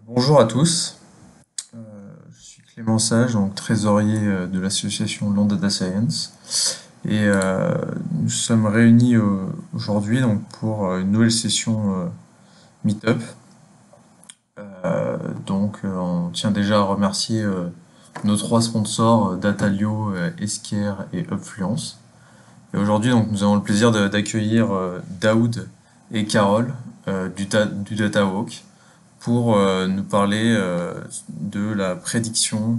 Bonjour à tous. Je suis Clément Sage, donc trésorier de l'association Land Data Science. Et nous sommes réunis aujourd'hui donc pour une nouvelle session Meetup. On tient déjà à remercier nos trois sponsors, Datalio, Esquire et Upfluence. Et aujourd'hui, donc, nous avons le plaisir d'accueillir Daoud et Carole du Data Walk pour nous parler de la prédiction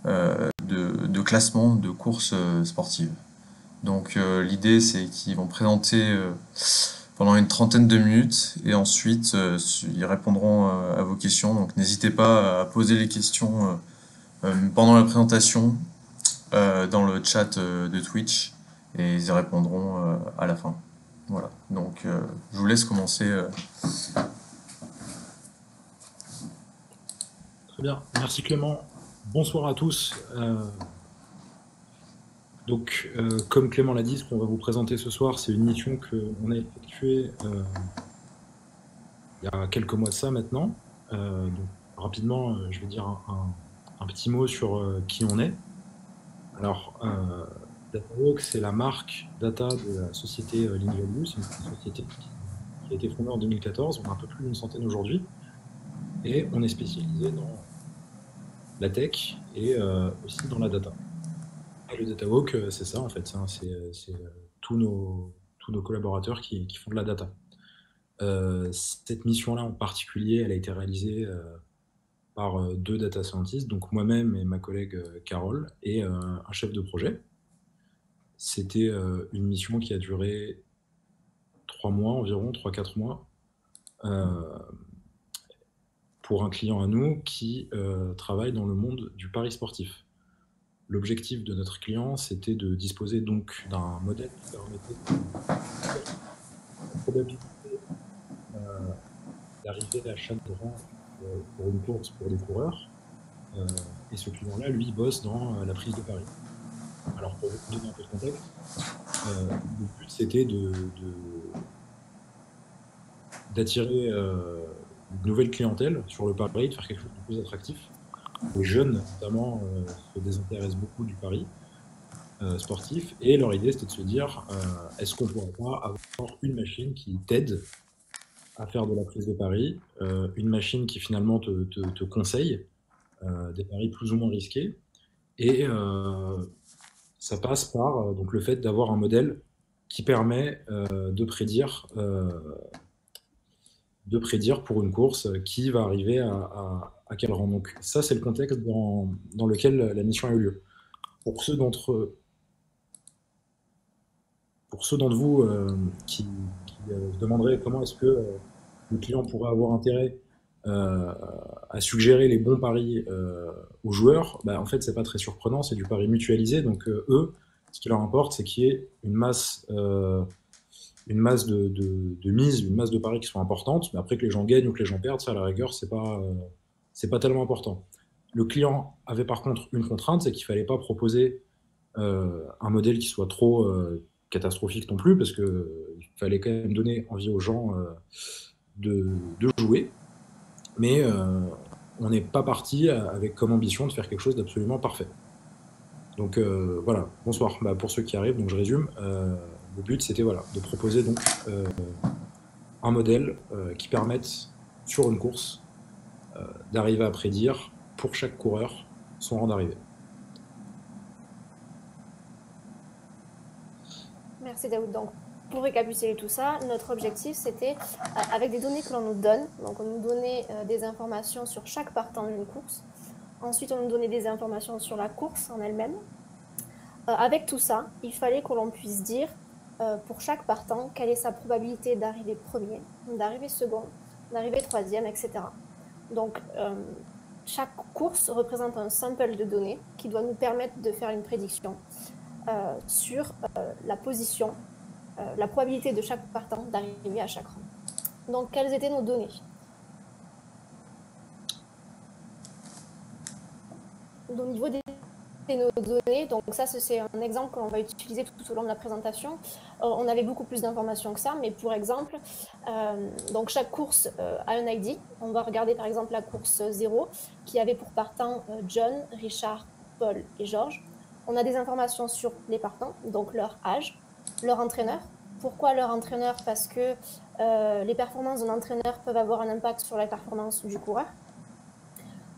de classement de courses sportives. L'idée, c'est qu'ils vont présenter pendant une trentaine de minutes et ensuite ils répondront à vos questions. Donc n'hésitez pas à poser les questions pendant la présentation dans le chat de Twitch et ils y répondront à la fin. Voilà, je vous laisse commencer. Très bien, merci Clément. Bonsoir à tous. Comme Clément l'a dit, ce qu'on va vous présenter ce soir, c'est une mission qu'on a effectuée il y a quelques mois de ça maintenant. Rapidement, je vais dire un petit mot sur qui on est. Alors, Datawalk, c'est la marque data de la société LinkValue. C'est une société qui a été fondée en 2014. On a un peu plus d'une centaine aujourd'hui. Et on est spécialisé dans la tech et aussi dans la data. Et le Data Walk, c'est ça en fait, c'est tous nos collaborateurs qui font de la data. Cette mission-là en particulier, elle a été réalisée par deux data scientists, donc moi-même et ma collègue Carole, et un chef de projet. C'était une mission qui a duré 3 mois environ, 3-4 mois, euh, pour un client à nous qui travaille dans le monde du pari sportif. L'objectif de notre client, c'était de disposer donc d'un modèle qui permettait de la probabilité euh, d'arriver à chaque rang pour une course pour les coureurs. Et ce client-là, lui, bosse dans la prise de paris. Alors, pour vous donner un peu de contexte, le but, c'était d'attirer une nouvelle clientèle sur le pari, de faire quelque chose de plus attractif. Les jeunes, notamment, se désintéressent beaucoup du pari sportif. Et leur idée, c'était de se dire, est-ce qu'on pourrait pas avoir une machine qui t'aide à faire de la prise de paris, une machine qui finalement te conseille des paris plus ou moins risqués. Et ça passe par donc le fait d'avoir un modèle qui permet de prédire pour une course qui va arriver à quel rang. Donc ça, c'est le contexte dans lequel la mission a eu lieu. Pour ceux d'entre pour ceux d'entre vous qui se demanderaient comment est-ce que le client pourrait avoir intérêt euh, à suggérer les bons paris aux joueurs, bah, en fait, c'est pas très surprenant, c'est du pari mutualisé. Donc, eux, ce qui leur importe, c'est qu'il y ait une masse de mise, une masse de paris qui soit importante. Mais après, que les gens gagnent ou que les gens perdent, ça, à la rigueur, c'est pas tellement important. Le client avait par contre une contrainte, c'est qu'il fallait pas proposer un modèle qui soit trop catastrophique non plus, parce que il fallait quand même donner envie aux gens de jouer. Mais on n'est pas parti avec comme ambition de faire quelque chose d'absolument parfait. Donc voilà, bonsoir. Bah, pour ceux qui arrivent, donc je résume. Le but, c'était voilà, de proposer donc un modèle qui permette sur une course d'arriver à prédire pour chaque coureur son rang d'arrivée. Merci Daoud. Donc, pour récapituler tout ça, notre objectif c'était, avec des données que l'on nous donne, donc on nous donnait des informations sur chaque partant d'une course, ensuite on nous donnait des informations sur la course en elle-même. Avec tout ça, il fallait que l'on puisse dire pour chaque partant quelle est sa probabilité d'arriver premier, d'arriver second, d'arriver troisième, etc. Donc, chaque course représente un sample de données qui doit nous permettre de faire une prédiction sur la position, la probabilité de chaque partant d'arriver à chaque rang. Donc, quelles étaient nos données? Au niveau des nos données. Donc ça, c'est un exemple que l'on va utiliser tout au long de la présentation. On avait beaucoup plus d'informations que ça, mais pour exemple, donc chaque course a un ID. On va regarder par exemple la course 0, qui avait pour partants John, Richard, Paul et Georges. On a des informations sur les partants, donc leur âge, leur entraîneur. Pourquoi leur entraîneur? Parce que les performances d'un entraîneur peuvent avoir un impact sur la performance du coureur.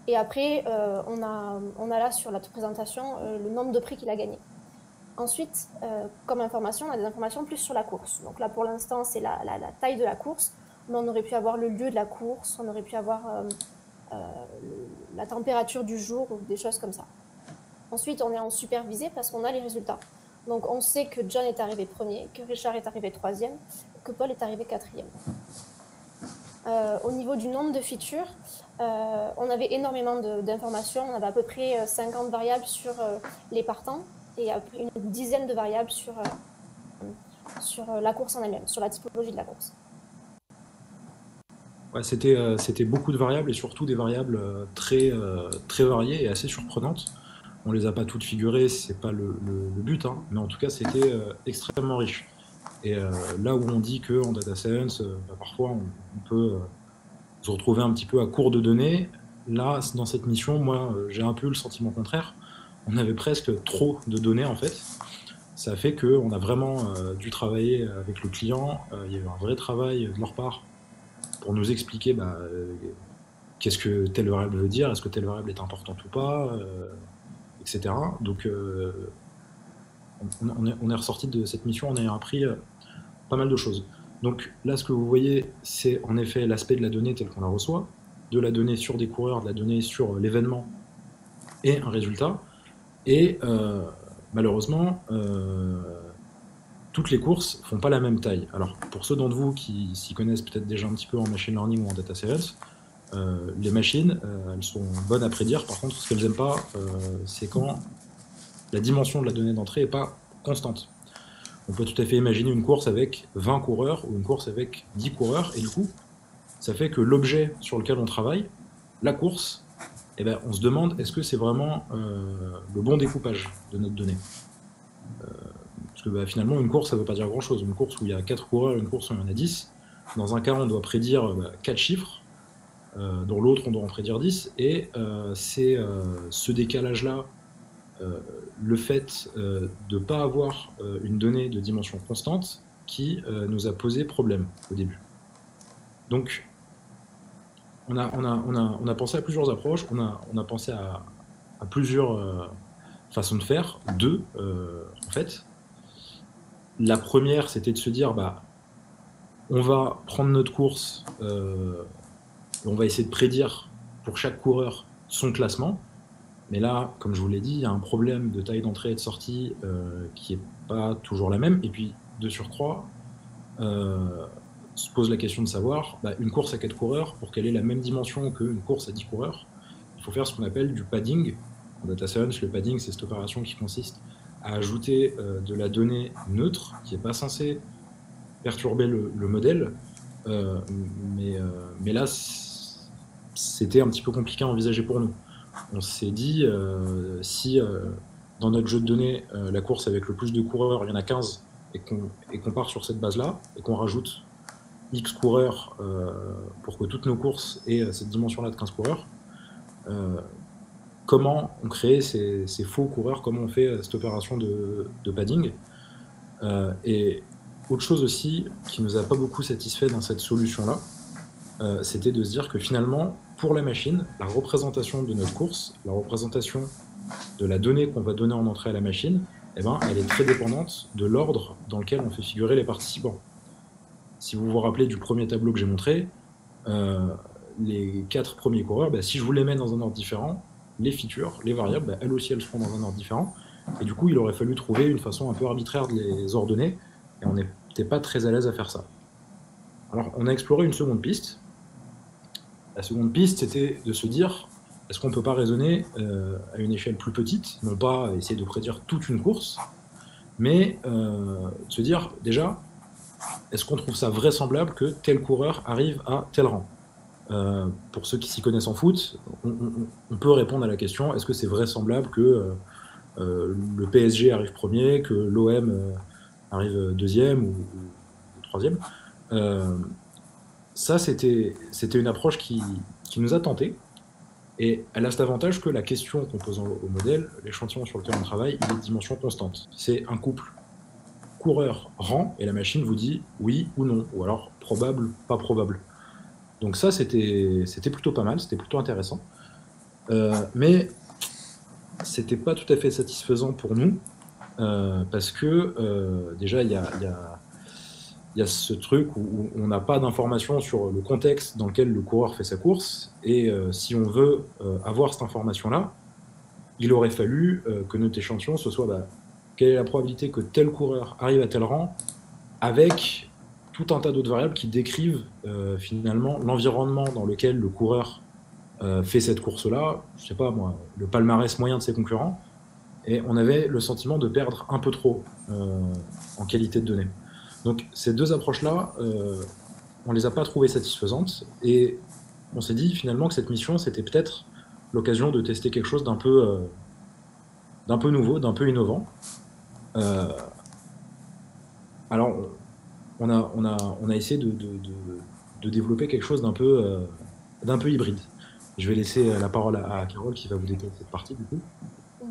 Et après, on a là sur la présentation le nombre de prix qu'il a gagné. Ensuite, comme information, on a des informations plus sur la course. Donc là, pour l'instant, c'est la taille de la course, mais on aurait pu avoir le lieu de la course, on aurait pu avoir la température du jour ou des choses comme ça. Ensuite, on est en supervisé parce qu'on a les résultats. Donc on sait que John est arrivé premier, que Richard est arrivé troisième, que Paul est arrivé quatrième. Au niveau du nombre de features, on avait énormément d'informations. On avait à peu près 50 variables sur les partants et une dizaine de variables sur la course en elle-même, sur la typologie de la course. Ouais, c'était beaucoup de variables et surtout des variables très variées et assez surprenantes. On les a pas toutes figurées, c'est pas le but, hein, mais en tout cas c'était extrêmement riche. Et là où on dit qu'en data science, parfois on peut se retrouver un petit peu à court de données, là dans cette mission, moi j'ai un peu le sentiment contraire. On avait presque trop de données en fait. Ça fait qu'on a vraiment dû travailler avec le client. Il y a eu un vrai travail de leur part pour nous expliquer qu'est-ce que telle variable veut dire, est-ce que telle variable est importante ou pas, etc. Donc on est ressorti de cette mission en ayant appris pas mal de choses. Donc là, ce que vous voyez, c'est en effet l'aspect de la donnée telle qu'on la reçoit, de la donnée sur des coureurs, de la donnée sur l'événement et un résultat. Et malheureusement, toutes les courses font pas la même taille. Alors pour ceux d'entre vous qui s'y connaissent peut-être déjà un petit peu en machine learning ou en data science, les machines, elles sont bonnes à prédire. Par contre, ce qu'elles n'aiment pas, c'est quand la dimension de la donnée d'entrée n'est pas constante. On peut tout à fait imaginer une course avec 20 coureurs ou une course avec 10 coureurs, et du coup, ça fait que l'objet sur lequel on travaille, la course, eh ben, on se demande est-ce que c'est vraiment le bon découpage de notre donnée. Parce que finalement, une course, ça ne veut pas dire grand-chose. Une course où il y a 4 coureurs, une course où il y en a 10, dans un cas, on doit prédire 4 chiffres, dans l'autre, on doit en prédire 10, et c'est ce décalage-là, le fait de ne pas avoir une donnée de dimension constante qui nous a posé problème au début. Donc, on a pensé à plusieurs approches, on a pensé à plusieurs façons de faire, deux en fait. La première, c'était de se dire, on va prendre notre course, on va essayer de prédire pour chaque coureur son classement. Mais là, comme je vous l'ai dit, il y a un problème de taille d'entrée et de sortie qui n'est pas toujours la même. Et puis, de surcroît, se pose la question de savoir, une course à 4 coureurs, pour qu'elle ait la même dimension qu'une course à 10 coureurs, il faut faire ce qu'on appelle du padding. En data science, le padding, c'est cette opération qui consiste à ajouter de la donnée neutre, qui n'est pas censée perturber le modèle. Mais là, c'était un petit peu compliqué à envisager pour nous. On s'est dit, si dans notre jeu de données, la course avec le plus de coureurs, il y en a 15, et qu'on part sur cette base-là, et qu'on rajoute X coureurs pour que toutes nos courses aient cette dimension-là de 15 coureurs, comment on crée ces faux coureurs, comment on fait cette opération de padding. Et autre chose aussi qui nous a pas beaucoup satisfait dans cette solution-là, c'était de se dire que finalement, pour la machine, la représentation de notre course, la représentation de la donnée qu'on va donner en entrée à la machine, elle est très dépendante de l'ordre dans lequel on fait figurer les participants. Si vous vous rappelez du premier tableau que j'ai montré, les 4 premiers coureurs, si je vous les mets dans un ordre différent, les features, les variables, elles aussi, elles seront dans un ordre différent. Et du coup, il aurait fallu trouver une façon un peu arbitraire de les ordonner, et on n'était pas très à l'aise à faire ça. Alors, on a exploré une seconde piste. La seconde piste, c'était de se dire, est-ce qu'on ne peut pas raisonner à une échelle plus petite, non pas essayer de prédire toute une course, mais se dire, déjà, est-ce qu'on trouve ça vraisemblable que tel coureur arrive à tel rang? Pour ceux qui s'y connaissent en foot, on peut répondre à la question, est-ce que c'est vraisemblable que le PSG arrive premier, que l'OM arrive deuxième ou troisième. Ça, c'était une approche qui nous a tenté. Et elle a cet avantage que la question qu'on pose au modèle, l'échantillon sur lequel on travaille, il est de dimension constante. C'est un couple coureur-rang, et la machine vous dit oui ou non, ou alors probable, pas probable. Donc ça, c'était plutôt pas mal, c'était plutôt intéressant. Mais c'était pas tout à fait satisfaisant pour nous, parce que déjà, il y a ce truc où on n'a pas d'informations sur le contexte dans lequel le coureur fait sa course, et si on veut avoir cette information-là, il aurait fallu que notre échantillon, ce soit quelle est la probabilité que tel coureur arrive à tel rang, avec tout un tas d'autres variables qui décrivent finalement l'environnement dans lequel le coureur fait cette course-là, je sais pas moi, le palmarès moyen de ses concurrents, et on avait le sentiment de perdre un peu trop en qualité de données. Donc ces deux approches-là, on les a pas trouvées satisfaisantes, et on s'est dit finalement que cette mission, c'était peut-être l'occasion de tester quelque chose d'un peu nouveau, d'un peu innovant. Alors, on a essayé de développer quelque chose d'un peu hybride. Je vais laisser la parole à Carole qui va vous détailler cette partie du coup.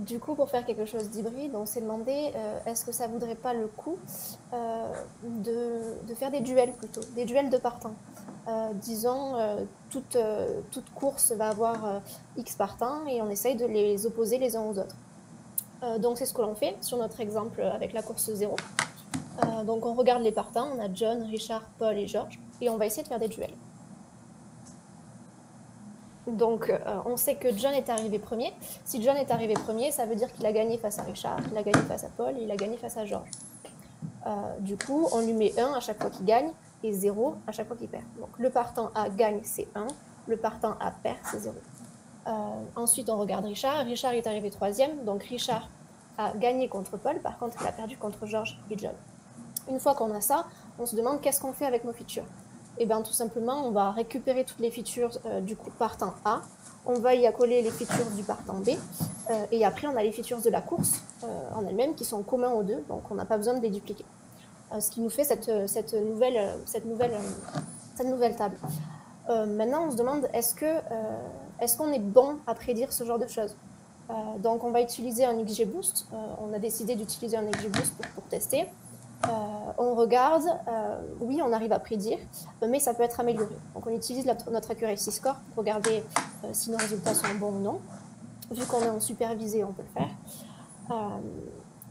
Du coup, pour faire quelque chose d'hybride, on s'est demandé est-ce que ça vaudrait pas le coup de faire des duels plutôt, des duels de partants. Disons, toute course va avoir X partants et on essaye de les opposer les uns aux autres. Donc c'est ce que l'on fait sur notre exemple avec la course 0. Donc on regarde les partants, on a John, Richard, Paul et Georges, et on va essayer de faire des duels. Donc on sait que John est arrivé premier. Si John est arrivé premier, ça veut dire qu'il a gagné face à Richard, il a gagné face à Paul, et il a gagné face à Georges. Du coup, on lui met 1 à chaque fois qu'il gagne, et 0 à chaque fois qu'il perd. Donc le partant A gagne, c'est 1, le partant A perd, c'est 0. Ensuite, on regarde Richard. Richard est arrivé troisième, donc Richard a gagné contre Paul, par contre, il a perdu contre Georges et John. Une fois qu'on a ça, on se demande qu'est-ce qu'on fait avec nos features. Et bien, tout simplement, on va récupérer toutes les features du partant A, on va y accoler les features du partant B, et après, on a les features de la course en elle-même qui sont communs aux deux, donc on n'a pas besoin de les dupliquer. Ce qui nous fait cette nouvelle table. Maintenant, on se demande, est-ce qu'on est bon à prédire ce genre de choses? Donc, on va utiliser un XGBoost. On a décidé d'utiliser un XGBoost pour tester. On regarde, oui, on arrive à prédire, mais ça peut être amélioré. Donc, on utilise notre accuracy score pour regarder si nos résultats sont bons ou non. Vu qu'on est en supervisé, on peut le faire.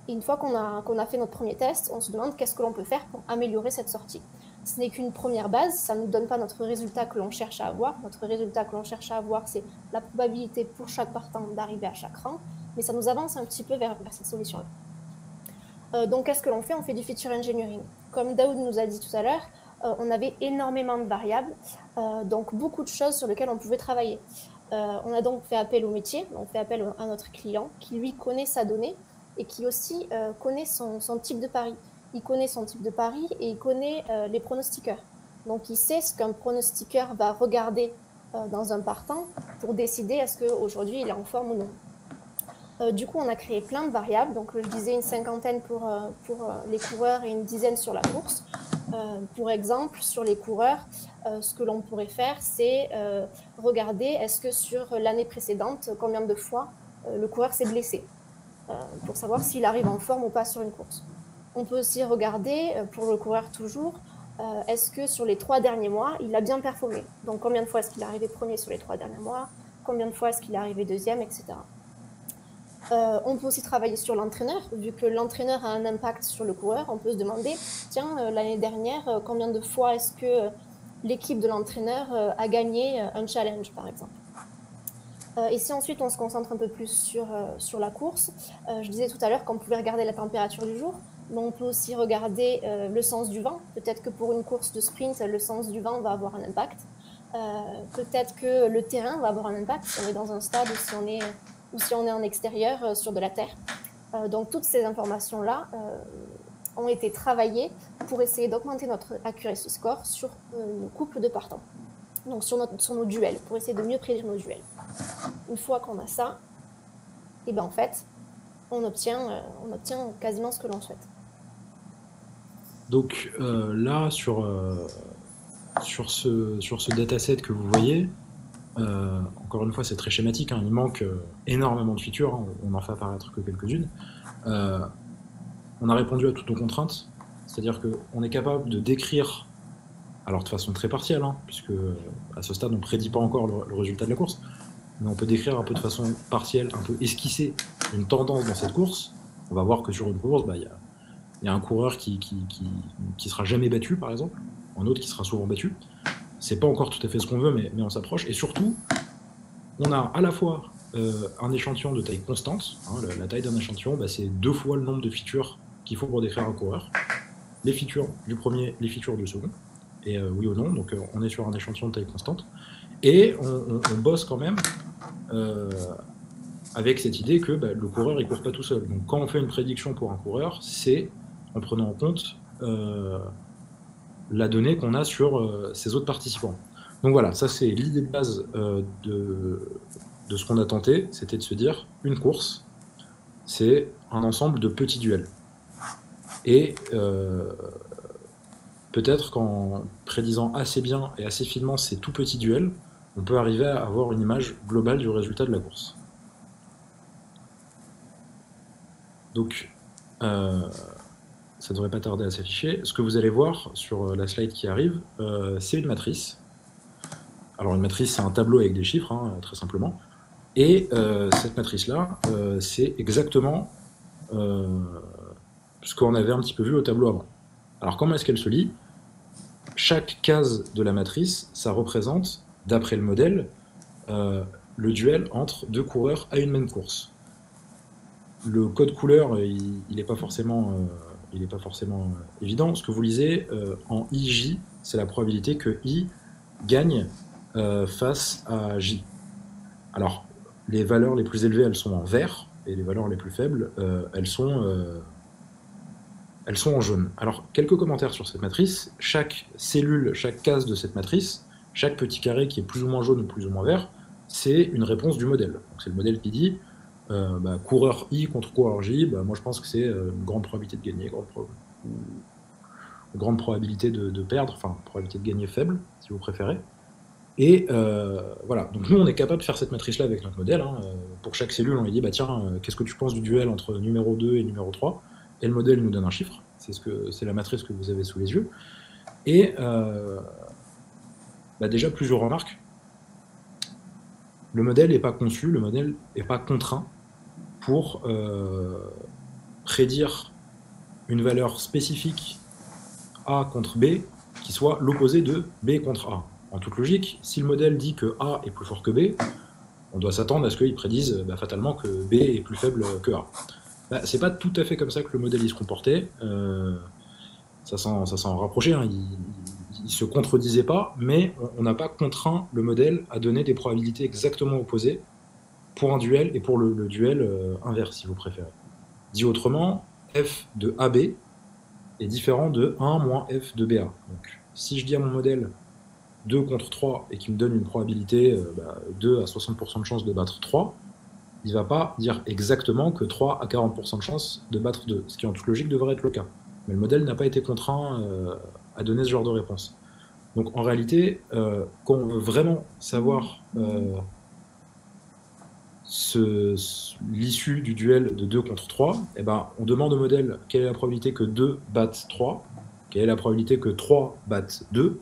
Et une fois qu'on a fait notre premier test, on se demande qu'est-ce que l'on peut faire pour améliorer cette sortie. Ce n'est qu'une première base, ça ne nous donne pas notre résultat que l'on cherche à avoir. Notre résultat que l'on cherche à avoir, c'est la probabilité pour chaque partant d'arriver à chaque rang, mais ça nous avance un petit peu vers cette solution-là. Donc, qu'est-ce que l'on fait? On fait du feature engineering. Comme Daoud nous a dit tout à l'heure, on avait énormément de variables, donc beaucoup de choses sur lesquelles on pouvait travailler. On a donc fait appel au métier, on fait appel à notre client qui, lui, connaît sa donnée et qui aussi connaît son type de pari. Il connaît son type de pari et il connaît les pronostiqueurs. Donc, il sait ce qu'un pronostiqueur va regarder dans un partant pour décider est-ce qu'aujourd'hui il est en forme ou non. Du coup, on a créé plein de variables. Donc, je disais une cinquantaine pour les coureurs et une dizaine sur la course. Pour exemple, sur les coureurs, ce que l'on pourrait faire, c'est regarder est-ce que sur l'année précédente, combien de fois le coureur s'est blessé, pour savoir s'il arrive en forme ou pas sur une course. On peut aussi regarder, pour le coureur toujours, est-ce que sur les 3 derniers mois, il a bien performé. Donc, combien de fois est-ce qu'il est arrivé premier sur les 3 derniers mois, combien de fois est-ce qu'il est arrivé deuxième, etc. On peut aussi travailler sur l'entraîneur. Vu que l'entraîneur a un impact sur le coureur, on peut se demander, tiens, l'année dernière, combien de fois est-ce que l'équipe de l'entraîneur a gagné un challenge, par exemple. Et si ensuite on se concentre un peu plus sur la course, je disais tout à l'heure qu'on pouvait regarder la température du jour, mais on peut aussi regarder le sens du vent. Peut-être que pour une course de sprint, le sens du vent va avoir un impact. Peut-être que le terrain va avoir un impact si on est dans un stade ou si on est en extérieur sur de la terre. Donc toutes ces informations-là ont été travaillées pour essayer d'augmenter notre accuracy score sur nos couples de partants. Donc sur nos duels, pour essayer de mieux prédire nos duels. Une fois qu'on a ça, et ben en fait, on obtient quasiment ce que l'on souhaite. Donc là, sur ce dataset que vous voyez, encore une fois, c'est très schématique, hein, il manque énormément de features, hein, on n'en fait apparaître que quelques-unes. On a répondu à toutes nos contraintes, c'est-à-dire qu'on est capable de décrire, alors de façon très partielle, hein, puisque à ce stade on ne prédit pas encore le résultat de la course, mais on peut décrire un peu de façon partielle, un peu esquisser une tendance dans cette course. On va voir que sur une course, il y a un coureur qui sera jamais battu, par exemple, un autre qui sera souvent battu. C'est pas encore tout à fait ce qu'on veut, mais on s'approche. Et surtout, on a à la fois un échantillon de taille constante. Hein, la taille d'un échantillon, c'est 2 fois le nombre de features qu'il faut pour décrire un coureur. Les features du premier, les features du second. Et oui ou non, donc on est sur un échantillon de taille constante. Et on bosse quand même avec cette idée que le coureur, il court pas tout seul. Donc quand on fait une prédiction pour un coureur, c'est en prenant en compte la donnée qu'on a sur ces autres participants. Donc voilà, ça c'est l'idée de base de ce qu'on a tenté, c'était de se dire, une course, c'est un ensemble de petits duels. Et peut-être qu'en prédisant assez bien et assez finement ces tout petits duels, on peut arriver à avoir une image globale du résultat de la course. Donc, ça ne devrait pas tarder à s'afficher. Ce que vous allez voir sur la slide qui arrive, c'est une matrice. Alors une matrice, c'est un tableau avec des chiffres, hein, très simplement. Et cette matrice-là, c'est exactement ce qu'on avait un petit peu vu au tableau avant. Alors comment est-ce qu'elle se lit? Chaque case de la matrice, ça représente, d'après le modèle, le duel entre 2 coureurs à une même course. Le code couleur, il n'est pas forcément, évident. Ce que vous lisez en IJ, c'est la probabilité que I gagne face à J. Alors, les valeurs les plus élevées, elles sont en vert, et les valeurs les plus faibles, elles sont en jaune. Alors, quelques commentaires sur cette matrice. Chaque cellule, chaque case de cette matrice, chaque petit carré qui est plus ou moins jaune ou plus ou moins vert, c'est une réponse du modèle. Donc, c'est le modèle qui dit coureur I contre coureur J, moi je pense que c'est une grande probabilité de gagner, grande probabilité de perdre, enfin probabilité de gagner faible, si vous préférez. Et voilà, donc nous on est capable de faire cette matrice-là avec notre modèle. Hein. Pour chaque cellule, on lui dit, tiens, qu'est-ce que tu penses du duel entre numéro 2 et numéro 3? Et le modèle nous donne un chiffre, c'est la matrice que vous avez sous les yeux. Et déjà, plusieurs remarques. Le modèle n'est pas conçu, le modèle n'est pas contraint pour prédire une valeur spécifique A contre B qui soit l'opposé de B contre A. En toute logique, si le modèle dit que A est plus fort que B, on doit s'attendre à ce qu'il prédise fatalement que B est plus faible que A. C'est pas tout à fait comme ça que le modèle il se comportait. Ça s'en rapprochait, hein. Il se contredisait pas, mais on n'a pas contraint le modèle à donner des probabilités exactement opposées pour un duel et pour le duel inverse, si vous préférez. Dit autrement, f de AB est différent de 1 moins f de BA. Donc, si je dis à mon modèle 2 contre 3 et qu'il me donne une probabilité 2 à 60% de chance de battre 3, il ne va pas dire exactement que 3 à 40% de chance de battre 2, ce qui en toute logique devrait être le cas. Mais le modèle n'a pas été contraint à donner ce genre de réponse. Donc en réalité, quand on veut vraiment savoir l'issue du duel de 2 contre 3, on demande au modèle quelle est la probabilité que 2 batte 3, quelle est la probabilité que 3 batte 2,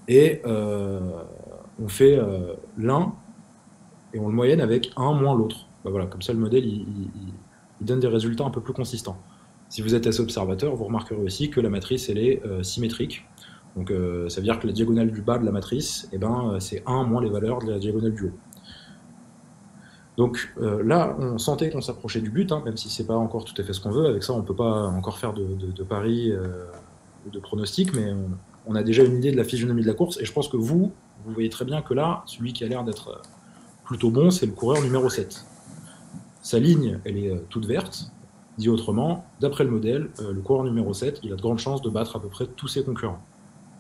et on fait l'un et on le moyenne avec un moins l'autre. Voilà, comme ça le modèle il donne des résultats un peu plus consistants. Si vous êtes assez observateur, vous remarquerez aussi que la matrice elle est symétrique. Donc ça veut dire que la diagonale du bas de la matrice, c'est 1 moins les valeurs de la diagonale du haut. Donc là, on sentait qu'on s'approchait du but, hein, même si c'est pas encore tout à fait ce qu'on veut. Avec ça, on peut pas encore faire de paris ou de pronostics, mais on a déjà une idée de la physionomie de la course. Et je pense que vous voyez très bien que là, celui qui a l'air d'être plutôt bon, c'est le coureur numéro 7. Sa ligne, elle est toute verte. Dit autrement, d'après le modèle, le coureur numéro 7, il a de grandes chances de battre à peu près tous ses concurrents.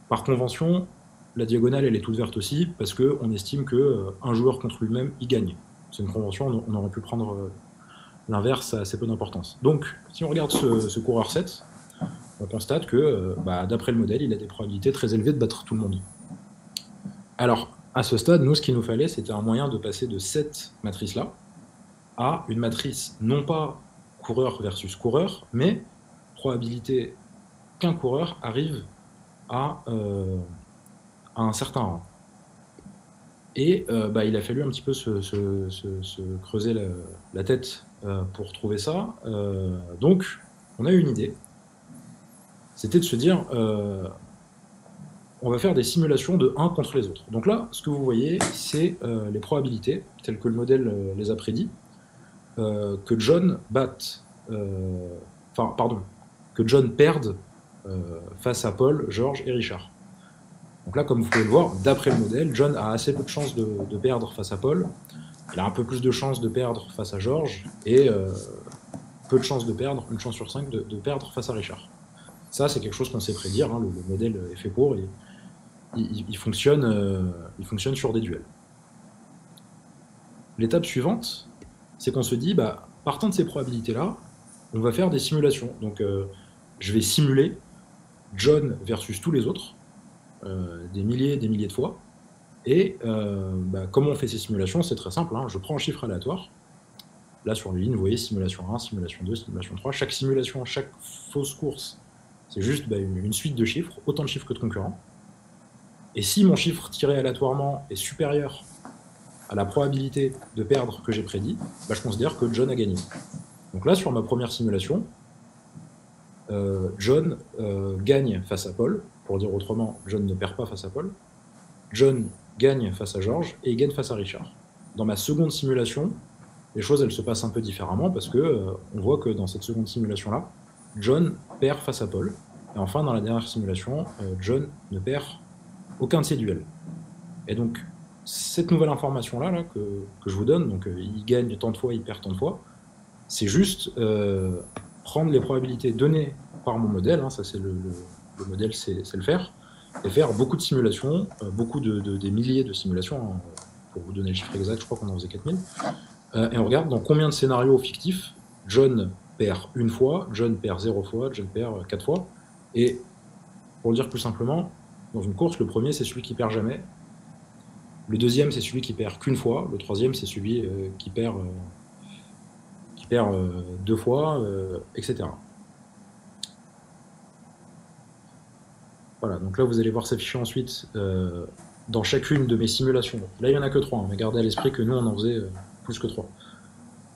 Par convention, la diagonale, elle est toute verte aussi, parce qu'on estime qu'un joueur contre lui-même, il gagne. C'est une convention, on aurait pu prendre L'inverse a assez peu d'importance. Donc, si on regarde ce coureur 7, on constate que, d'après le modèle, il a des probabilités très élevées de battre tout le monde. Alors, à ce stade, nous, ce qu'il nous fallait, c'était un moyen de passer de cette matrice-là à une matrice non pas coureur versus coureur, mais probabilité qu'un coureur arrive à un certain rang. Et il a fallu un petit peu se creuser la tête pour trouver ça. Donc, on a eu une idée. C'était de se dire, on va faire des simulations de 1 contre les autres. Donc là, ce que vous voyez, c'est les probabilités, telles que le modèle les a prédit, que John batte, que John perde face à Paul, George et Richard. Donc là, comme vous pouvez le voir, d'après le modèle, John a assez peu de chances de perdre face à Paul, il a un peu plus de chances de perdre face à George, et peu de chances de perdre, 1 chance sur 5 de perdre face à Richard. Ça, c'est quelque chose qu'on sait prédire, hein, le modèle est fait pour, et il fonctionne sur des duels. L'étape suivante, c'est qu'on se dit, partant de ces probabilités-là, on va faire des simulations. Donc, je vais simuler John versus tous les autres, des milliers de fois. Et comment on fait ces simulations? C'est très simple, hein. Je prends un chiffre aléatoire. Là, sur les lignes, vous voyez simulation 1, simulation 2, simulation 3. Chaque simulation, chaque fausse course, c'est juste une suite de chiffres, autant de chiffres que de concurrents. Et si mon chiffre tiré aléatoirement est supérieur à la probabilité de perdre que j'ai prédit, je considère que John a gagné. Donc là, sur ma première simulation, John gagne face à Paul. Pour dire autrement, John ne perd pas face à Paul. John gagne face à George et il gagne face à Richard. Dans ma seconde simulation, les choses elles se passent un peu différemment parce que on voit que dans cette seconde simulation-là, John perd face à Paul. Et enfin, dans la dernière simulation, John ne perd aucun de ses duels. Et donc, cette nouvelle information-là que je vous donne, donc il gagne tant de fois, il perd tant de fois, c'est juste prendre les probabilités données par mon modèle, hein, ça c'est le modèle c'est le faire, et faire beaucoup de simulations, beaucoup des milliers de simulations, hein, pour vous donner le chiffre exact, je crois qu'on en faisait 4000, et on regarde dans combien de scénarios fictifs John perd 1 fois, John perd 0 fois, John perd 4 fois, et pour le dire plus simplement, dans une course, le premier c'est celui qui perd jamais, le deuxième c'est celui qui perd qu'1 fois, le troisième c'est celui qui perd 2 fois, etc. Voilà, donc là vous allez voir s'afficher ensuite dans chacune de mes simulations. Là il n'y en a que 3, hein, mais gardez à l'esprit que nous on en faisait plus que 3,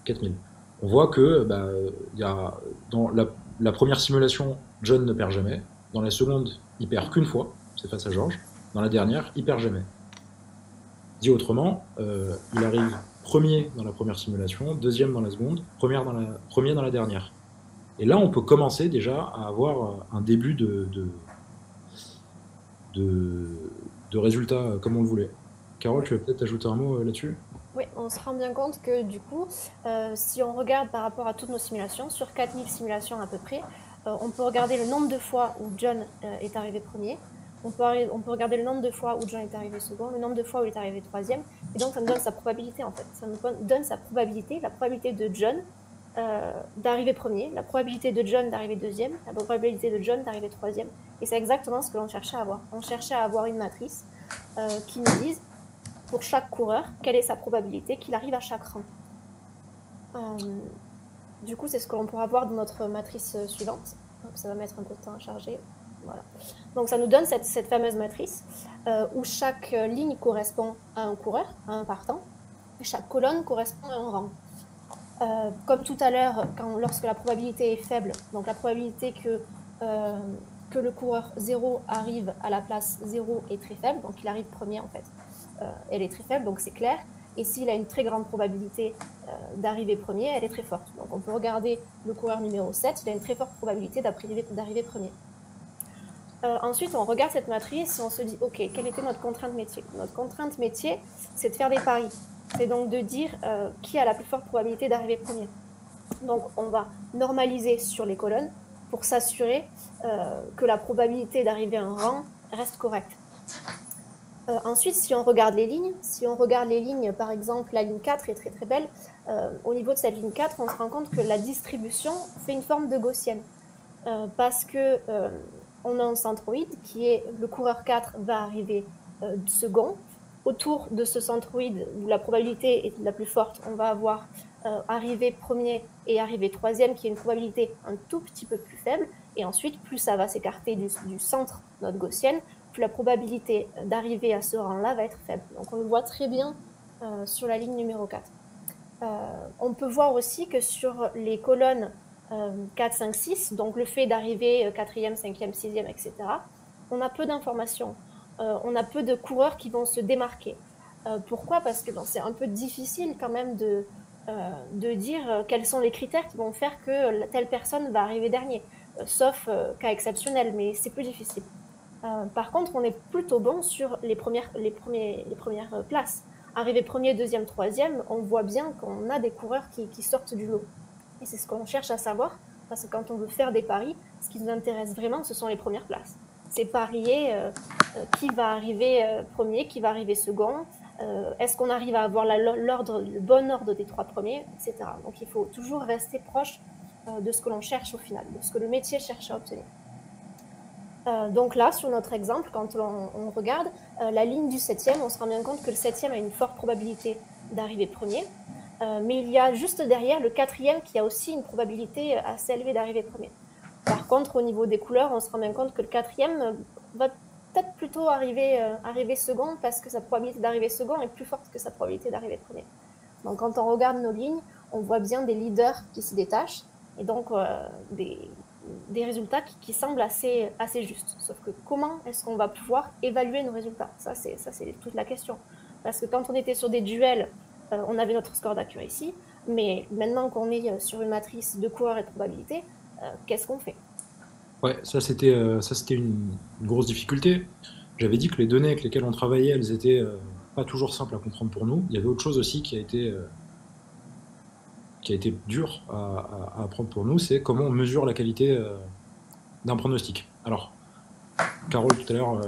4000. On voit que y a, dans la première simulation, John ne perd jamais. Dans la seconde, il perd qu'1 fois, c'est face à George. Dans la dernière, il perd jamais. Dit autrement, il arrive premier dans la première simulation, deuxième dans la seconde, premier dans la dernière. Et là, on peut commencer déjà à avoir un début de résultats comme on le voulait. Carole, tu vas peut-être ajouter un mot là-dessus? Oui, on se rend bien compte que du coup, si on regarde par rapport à toutes nos simulations, sur 4000 simulations à peu près, on peut regarder le nombre de fois où John est arrivé premier, on peut regarder le nombre de fois où John est arrivé second, le nombre de fois où il est arrivé troisième, et donc ça nous donne sa probabilité en fait. Ça nous donne sa probabilité, la probabilité de John d'arriver premier, la probabilité de John d'arriver deuxième, la probabilité de John d'arriver troisième, et c'est exactement ce que l'on cherchait à avoir. On cherchait à avoir une matrice qui nous dise pour chaque coureur, quelle est sa probabilité qu'il arrive à chaque rang. Du coup, c'est ce que l'on pourra voir dans notre matrice suivante. Donc, ça va mettre un peu de temps à charger. Voilà. Donc, ça nous donne cette fameuse matrice où chaque ligne correspond à un coureur, à un partant, et chaque colonne correspond à un rang. Comme tout à l'heure, lorsque la probabilité est faible, donc la probabilité que le coureur 0 arrive à la place 0 est très faible, donc il arrive premier en fait. Elle est très faible, donc c'est clair. Et s'il a une très grande probabilité d'arriver premier, elle est très forte. Donc on peut regarder le coureur numéro 7, il a une très forte probabilité d'arriver premier. Ensuite, on regarde cette matrice et on se dit, ok, quelle était notre contrainte métier? Notre contrainte métier, c'est de faire des paris. C'est donc de dire qui a la plus forte probabilité d'arriver premier. Donc on va normaliser sur les colonnes pour s'assurer que la probabilité d'arriver à un rang reste correcte. Ensuite, si on regarde les lignes, par exemple, la ligne 4 est très très belle. Au niveau de cette ligne 4, on se rend compte que la distribution fait une forme de gaussienne. Parce que on a un centroïde qui est le coureur 4 va arriver second. Autour de ce centroïde, où la probabilité est la plus forte, on va avoir arrivé premier et arrivé troisième, qui est une probabilité un tout petit peu plus faible. Et ensuite, plus ça va s'écarter du centre de notre gaussienne, plus la probabilité d'arriver à ce rang-là va être faible. Donc on le voit très bien sur la ligne numéro 4. On peut voir aussi que sur les colonnes 4, 5, 6, donc le fait d'arriver 4e, 5e, 6e, etc., on a peu d'informations. On a peu de coureurs qui vont se démarquer. Pourquoi? Parce que c'est un peu difficile quand même de dire quels sont les critères qui vont faire que telle personne va arriver dernier, sauf cas exceptionnel, mais c'est plus difficile. Par contre, on est plutôt bon sur les premières places. Arrivé premier, deuxième, troisième, on voit bien qu'on a des coureurs qui sortent du lot. Et c'est ce qu'on cherche à savoir, parce que quand on veut faire des paris, ce qui nous intéresse vraiment, ce sont les premières places. C'est parier qui va arriver premier, qui va arriver second, est-ce qu'on arrive à avoir le bon ordre des 3 premiers, etc. Donc il faut toujours rester proche de ce que l'on cherche au final, de ce que le métier cherche à obtenir. Donc là, sur notre exemple, quand on regarde la ligne du 7e, on se rend bien compte que le 7e a une forte probabilité d'arriver premier, mais il y a juste derrière le 4e qui a aussi une probabilité assez élevée d'arriver premier. Par contre, au niveau des couleurs, on se rend bien compte que le 4e va peut-être plutôt arriver second, parce que sa probabilité d'arriver second est plus forte que sa probabilité d'arriver premier. Donc quand on regarde nos lignes, on voit bien des leaders qui se détachent, et donc des résultats qui semblent assez justes. Sauf que comment est-ce qu'on va pouvoir évaluer nos résultats? Ça, c'est toute la question. Parce que quand on était sur des duels, on avait notre score d'accuracy, mais maintenant qu'on est sur une matrice de coureurs et de probabilité, qu'est-ce qu'on fait? Ouais, ça c'était une grosse difficulté. J'avais dit que les données avec lesquelles on travaillait, elles étaient pas toujours simples à comprendre pour nous. Il y avait autre chose aussi qui a été dur à apprendre pour nous, c'est comment on mesure la qualité d'un pronostic. Alors, Carole tout à l'heure,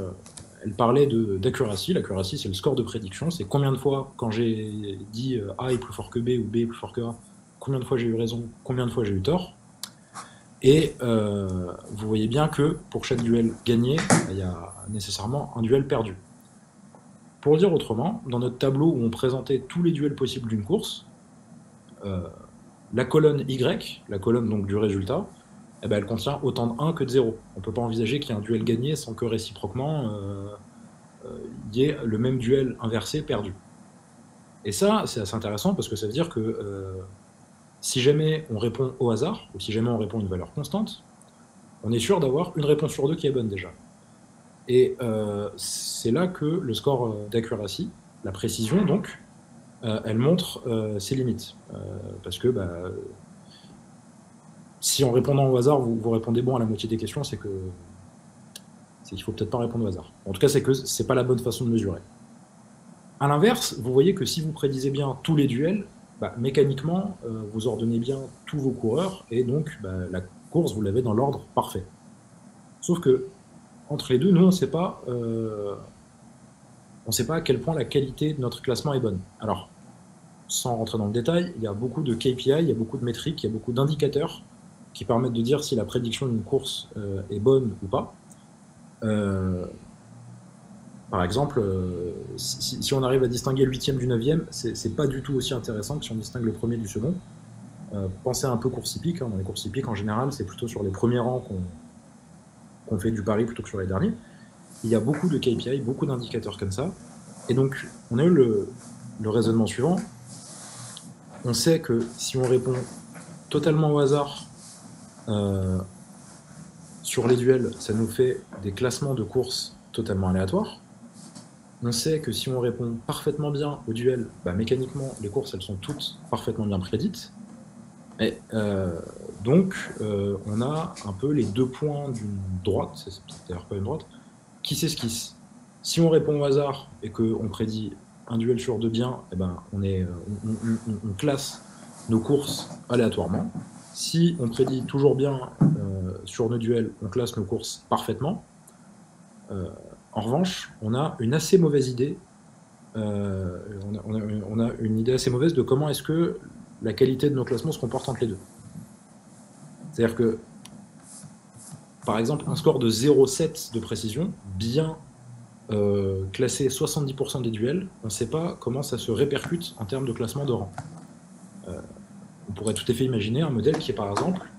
elle parlait d'accuracy. L'accuracy, c'est le score de prédiction. C'est combien de fois, quand j'ai dit A est plus fort que B ou B est plus fort que A, combien de fois j'ai eu raison, combien de fois j'ai eu tort. Et vous voyez bien que pour chaque duel gagné, il y a nécessairement un duel perdu. Pour le dire autrement, dans notre tableau où on présentait tous les duels possibles d'une course, la colonne Y, la colonne donc du résultat, eh ben, elle contient autant de 1 que de 0. On ne peut pas envisager qu'il y ait un duel gagné sans que réciproquement il y ait le même duel inversé perdu. Et ça, c'est assez intéressant parce que ça veut dire que si jamais on répond au hasard, ou si jamais on répond à une valeur constante, on est sûr d'avoir une réponse sur deux qui est bonne déjà. Et c'est là que le score d'accuracy, la précision donc, elle montre ses limites. Parce que si en répondant au hasard, vous répondez bon à la moitié des questions, c'est qu'il faut peut-être pas répondre au hasard. En tout cas, c'est que c'est pas la bonne façon de mesurer. À l'inverse, vous voyez que si vous prédisez bien tous les duels, mécaniquement, vous ordonnez bien tous vos coureurs, et donc la course, vous l'avez dans l'ordre parfait. Sauf que, entre les deux, nous, on ne sait pas à quel point la qualité de notre classement est bonne. Alors, sans rentrer dans le détail, il y a beaucoup de KPI, il y a beaucoup de métriques, il y a beaucoup d'indicateurs qui permettent de dire si la prédiction d'une course est bonne ou pas. Par exemple, si on arrive à distinguer le 8e du 9e, c'est pas du tout aussi intéressant que si on distingue le premier du second. Pensez un peu course hippique. Dans les courses hippiques, en général, c'est plutôt sur les premiers rangs qu'on fait du pari plutôt que sur les derniers. Il y a beaucoup de KPI, beaucoup d'indicateurs comme ça. Et donc, on a eu le raisonnement suivant. On sait que si on répond totalement au hasard sur les duels, ça nous fait des classements de courses totalement aléatoires. On sait que si on répond parfaitement bien au duel, mécaniquement, les courses, elles sont toutes parfaitement bien prédites. Et donc, on a un peu les deux points d'une droite, c'est d'ailleurs pas une droite, qui s'esquissent. Si on répond au hasard et qu'on prédit un duel sur deux bien, on classe nos courses aléatoirement. Si on prédit toujours bien sur nos duels, on classe nos courses parfaitement. En revanche, on a une assez mauvaise idée. On a une idée assez mauvaise de comment est-ce que la qualité de nos classements se comporte entre les deux. C'est-à-dire que, par exemple, un score de 0,7 de précision, bien classé 70% des duels, on ne sait pas comment ça se répercute en termes de classement de rang. On pourrait tout à fait imaginer un modèle qui est, par exemple,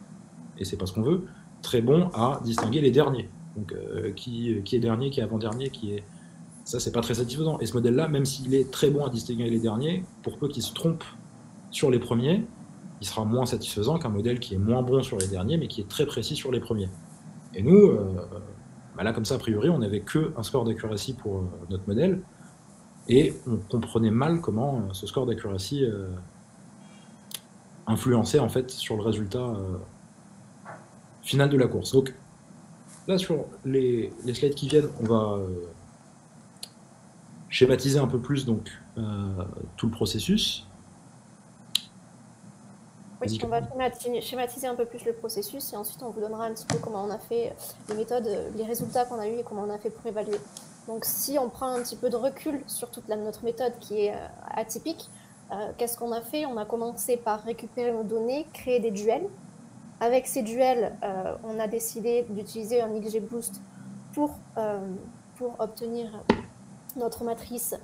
et c'est pas ce qu'on veut, très bon à distinguer les derniers. Donc, qui est dernier, qui est avant-dernier, qui est... Ça, c'est pas très satisfaisant. Et ce modèle-là, même s'il est très bon à distinguer les derniers, pour peu qu'il se trompe sur les premiers, il sera moins satisfaisant qu'un modèle qui est moins bon sur les derniers, mais qui est très précis sur les premiers. Et nous, là, comme ça, a priori, on n'avait qu'un score d'accuracy pour notre modèle, et on comprenait mal comment ce score d'accuracy influençait en fait sur le résultat final de la course. Donc là, sur les slides qui viennent, on va schématiser un peu plus donc, tout le processus. Oui, on va schématiser un peu plus le processus et ensuite on vous donnera un petit peu comment on a fait les méthodes, les résultats qu'on a eu et comment on a fait pour évaluer. Donc si on prend un petit peu de recul sur toute notre méthode qui est atypique, qu'est-ce qu'on a fait? On a commencé par récupérer nos données, créer des duels. Avec ces duels, on a décidé d'utiliser un XGBoost pour obtenir notre matrice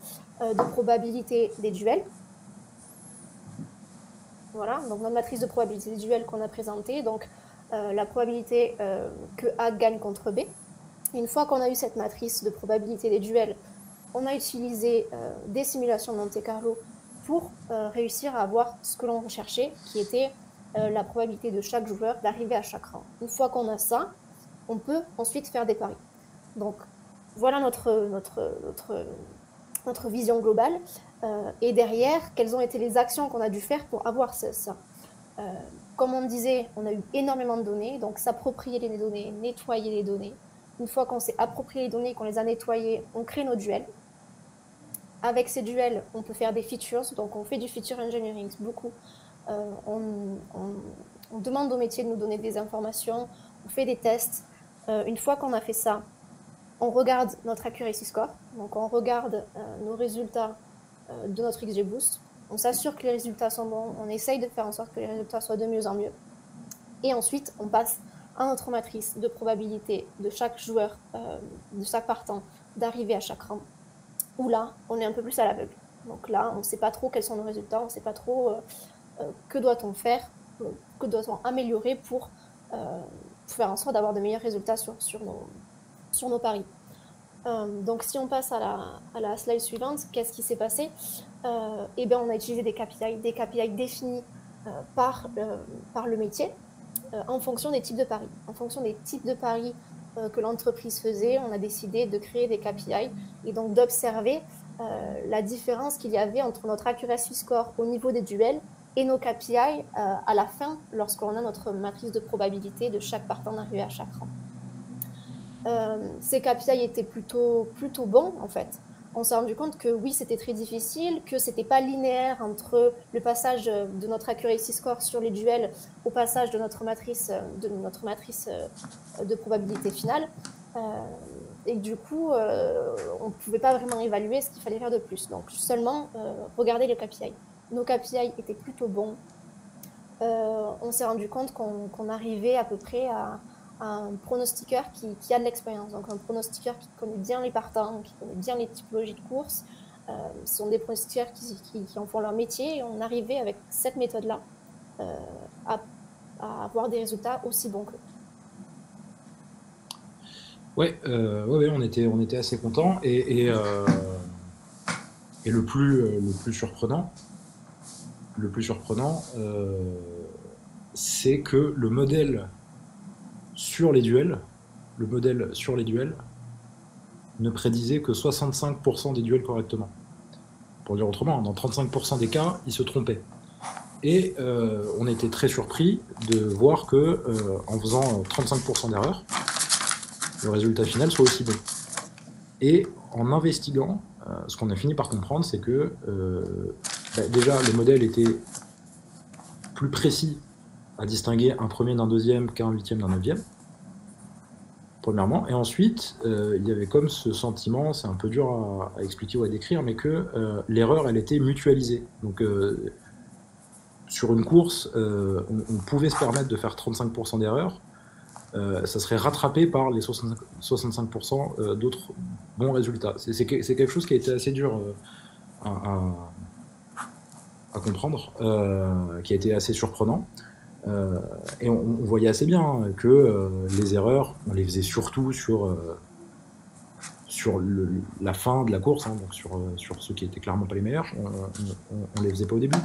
de probabilité des duels. Voilà, donc notre matrice de probabilité des duels qu'on a présentée, donc la probabilité que A gagne contre B. Une fois qu'on a eu cette matrice de probabilité des duels, on a utilisé des simulations de Monte-Carlo pour réussir à avoir ce que l'on recherchait, qui était la probabilité de chaque joueur d'arriver à chaque rang. Une fois qu'on a ça, on peut ensuite faire des paris. Donc voilà notre vision globale. Et derrière, quelles ont été les actions qu'on a dû faire pour avoir ça. Comme on disait, on a eu énormément de données, donc s'approprier les données, nettoyer les données. Une fois qu'on s'est approprié les données, qu'on les a nettoyées, on crée nos duels. Avec ces duels, on peut faire des features, donc on fait du feature engineering beaucoup. On demande au métier de nous donner des informations, on fait des tests. Une fois qu'on a fait ça, on regarde notre accuracy score, donc on regarde nos résultats de notre XGBoost. On s'assure que les résultats sont bons, on essaye de faire en sorte que les résultats soient de mieux en mieux. Et ensuite, on passe à notre matrice de probabilité de chaque joueur, de chaque partant, d'arriver à chaque rang, où là, on est un peu plus à l'aveugle. Donc là, on ne sait pas trop quels sont nos résultats, on ne sait pas trop que doit-on faire, que doit-on améliorer pour faire en sorte d'avoir de meilleurs résultats sur nos paris. Donc si on passe à la slide suivante, qu'est-ce qui s'est passé? Eh bien, on a utilisé des KPI définis par le métier en fonction des types de paris. En fonction des types de paris que l'entreprise faisait, on a décidé de créer des KPI et donc d'observer la différence qu'il y avait entre notre accuracy score au niveau des duels et nos KPI à la fin, lorsqu'on a notre matrice de probabilité de chaque partant d'arriver à chaque rang. Ces KPI étaient plutôt bons, en fait. On s'est rendu compte que oui, c'était très difficile, que c'était pas linéaire entre le passage de notre accuracy score sur les duels au passage de notre matrice de probabilité finale. Et du coup, on ne pouvait pas vraiment évaluer ce qu'il fallait faire de plus. Donc, seulement regarder les KPI. Nos KPI étaient plutôt bons. On s'est rendu compte qu'on arrivait à peu près à un pronostiqueur qui a de l'expérience, donc un pronostiqueur qui connaît bien les partants, qui connaît bien les typologies de course. Ce sont des pronostiqueurs qui en font leur métier, et on arrivait avec cette méthode-là à avoir des résultats aussi bons qu'eux. Ouais, on était assez contents, et le plus surprenant, c'est que le modèle sur les duels ne prédisait que 65% des duels correctement. Pour dire autrement, dans 35% des cas, il se trompait. Et on était très surpris de voir que en faisant 35% d'erreurs, le résultat final soit aussi bon. Et en investiguant, ce qu'on a fini par comprendre, c'est que déjà le modèle était plus précis à distinguer un premier d'un deuxième qu'un huitième d'un neuvième. premièrement. Et ensuite, il y avait comme ce sentiment, c'est un peu dur à expliquer ou à décrire, mais que l'erreur, elle était mutualisée. Donc, sur une course, on pouvait se permettre de faire 35% d'erreurs. Ça serait rattrapé par les 65% d'autres bons résultats. C'est quelque chose qui a été assez dur à comprendre, qui a été assez surprenant. Et on voyait assez bien que les erreurs, on les faisait surtout sur la fin de la course, hein, donc sur ceux qui étaient clairement pas les meilleurs. On les faisait pas au début.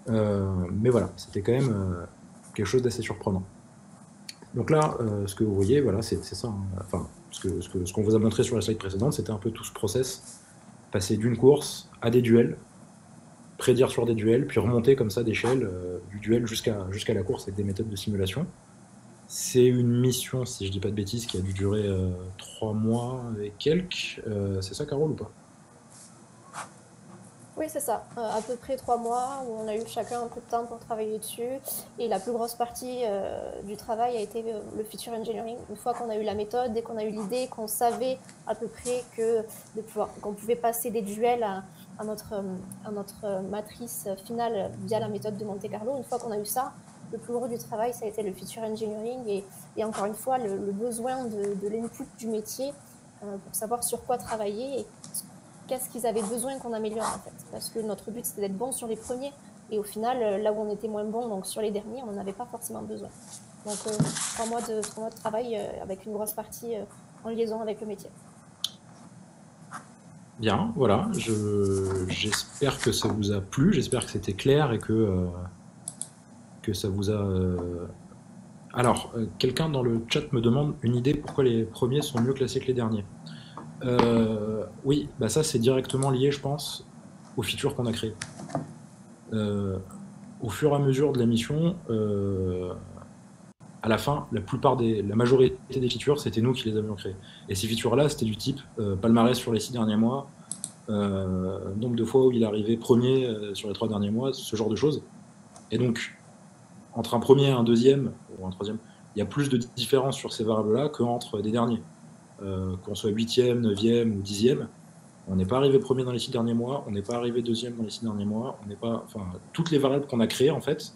Mais voilà, c'était quand même quelque chose d'assez surprenant. Donc là, ce que vous voyez, voilà, c'est ça. Hein. Enfin, ce qu'on vous a montré sur la slide précédente, c'était un peu tout ce process, passer d'une course à des duels, prédire sur des duels, puis remonter comme ça d'échelle du duel jusqu'à la course avec des méthodes de simulation. C'est une mission, si je dis pas de bêtises, qui a dû durer 3 mois et quelques. C'est ça, Carole, ou pas? Oui, c'est ça. À peu près 3 mois où on a eu chacun un peu de temps pour travailler dessus. Et la plus grosse partie du travail a été le feature engineering. Une fois qu'on a eu la méthode, dès qu'on a eu l'idée, qu'on savait à peu près qu'on pouvait passer des duels à notre matrice finale via la méthode de Monte Carlo, une fois qu'on a eu ça, le plus gros du travail, ça a été le feature engineering et encore une fois, le besoin de l'input du métier pour savoir sur quoi travailler et qu'est-ce qu'ils avaient besoin qu'on améliore en fait. Parce que notre but, c'était d'être bon sur les premiers. Et au final, là où on était moins bon, donc sur les derniers, on n'en avait pas forcément besoin. Donc 3 mois de travail avec une grosse partie en liaison avec le métier. Bien, voilà. J'espère que ça vous a plu, j'espère que c'était clair et que ça vous a... Alors, quelqu'un dans le chat me demande une idée pourquoi les premiers sont mieux classés que les derniers. Oui, bah ça c'est directement lié, je pense, aux features qu'on a créées. Au fur et à mesure de la mission, à la fin, la majorité des features, c'était nous qui les avions créées. Et ces features-là, c'était du type palmarès sur les 6 derniers mois, nombre de fois où il est arrivé premier sur les 3 derniers mois, ce genre de choses. Et donc, entre un premier et un deuxième, ou un troisième, il y a plus de différence sur ces variables-là qu'entre des derniers. Qu'on soit 8e, 9e ou 10e, on n'est pas arrivé premier dans les 6 derniers mois, on n'est pas arrivé deuxième dans les 6 derniers mois, on n'est pas, enfin, toutes les variables qu'on a créées, en fait,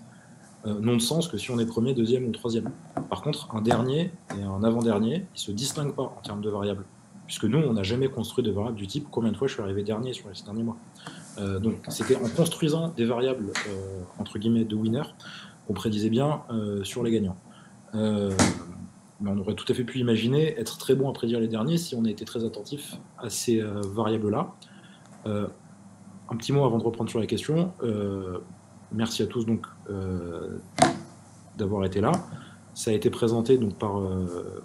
n'ont de sens que si on est premier, deuxième ou troisième. Par contre, un dernier et un avant-dernier, ils ne se distinguent pas en termes de variables, puisque nous, on n'a jamais construit de variables du type combien de fois je suis arrivé dernier sur les 6 derniers mois. Donc, c'était en construisant des variables, entre guillemets, de winner, qu'on prédisait bien sur les gagnants. Mais on aurait tout à fait pu imaginer être très bon à prédire les derniers si on a été très attentif à ces variables-là. Un petit mot avant de reprendre sur la question. Merci à tous donc d'avoir été là. Ça a été présenté donc par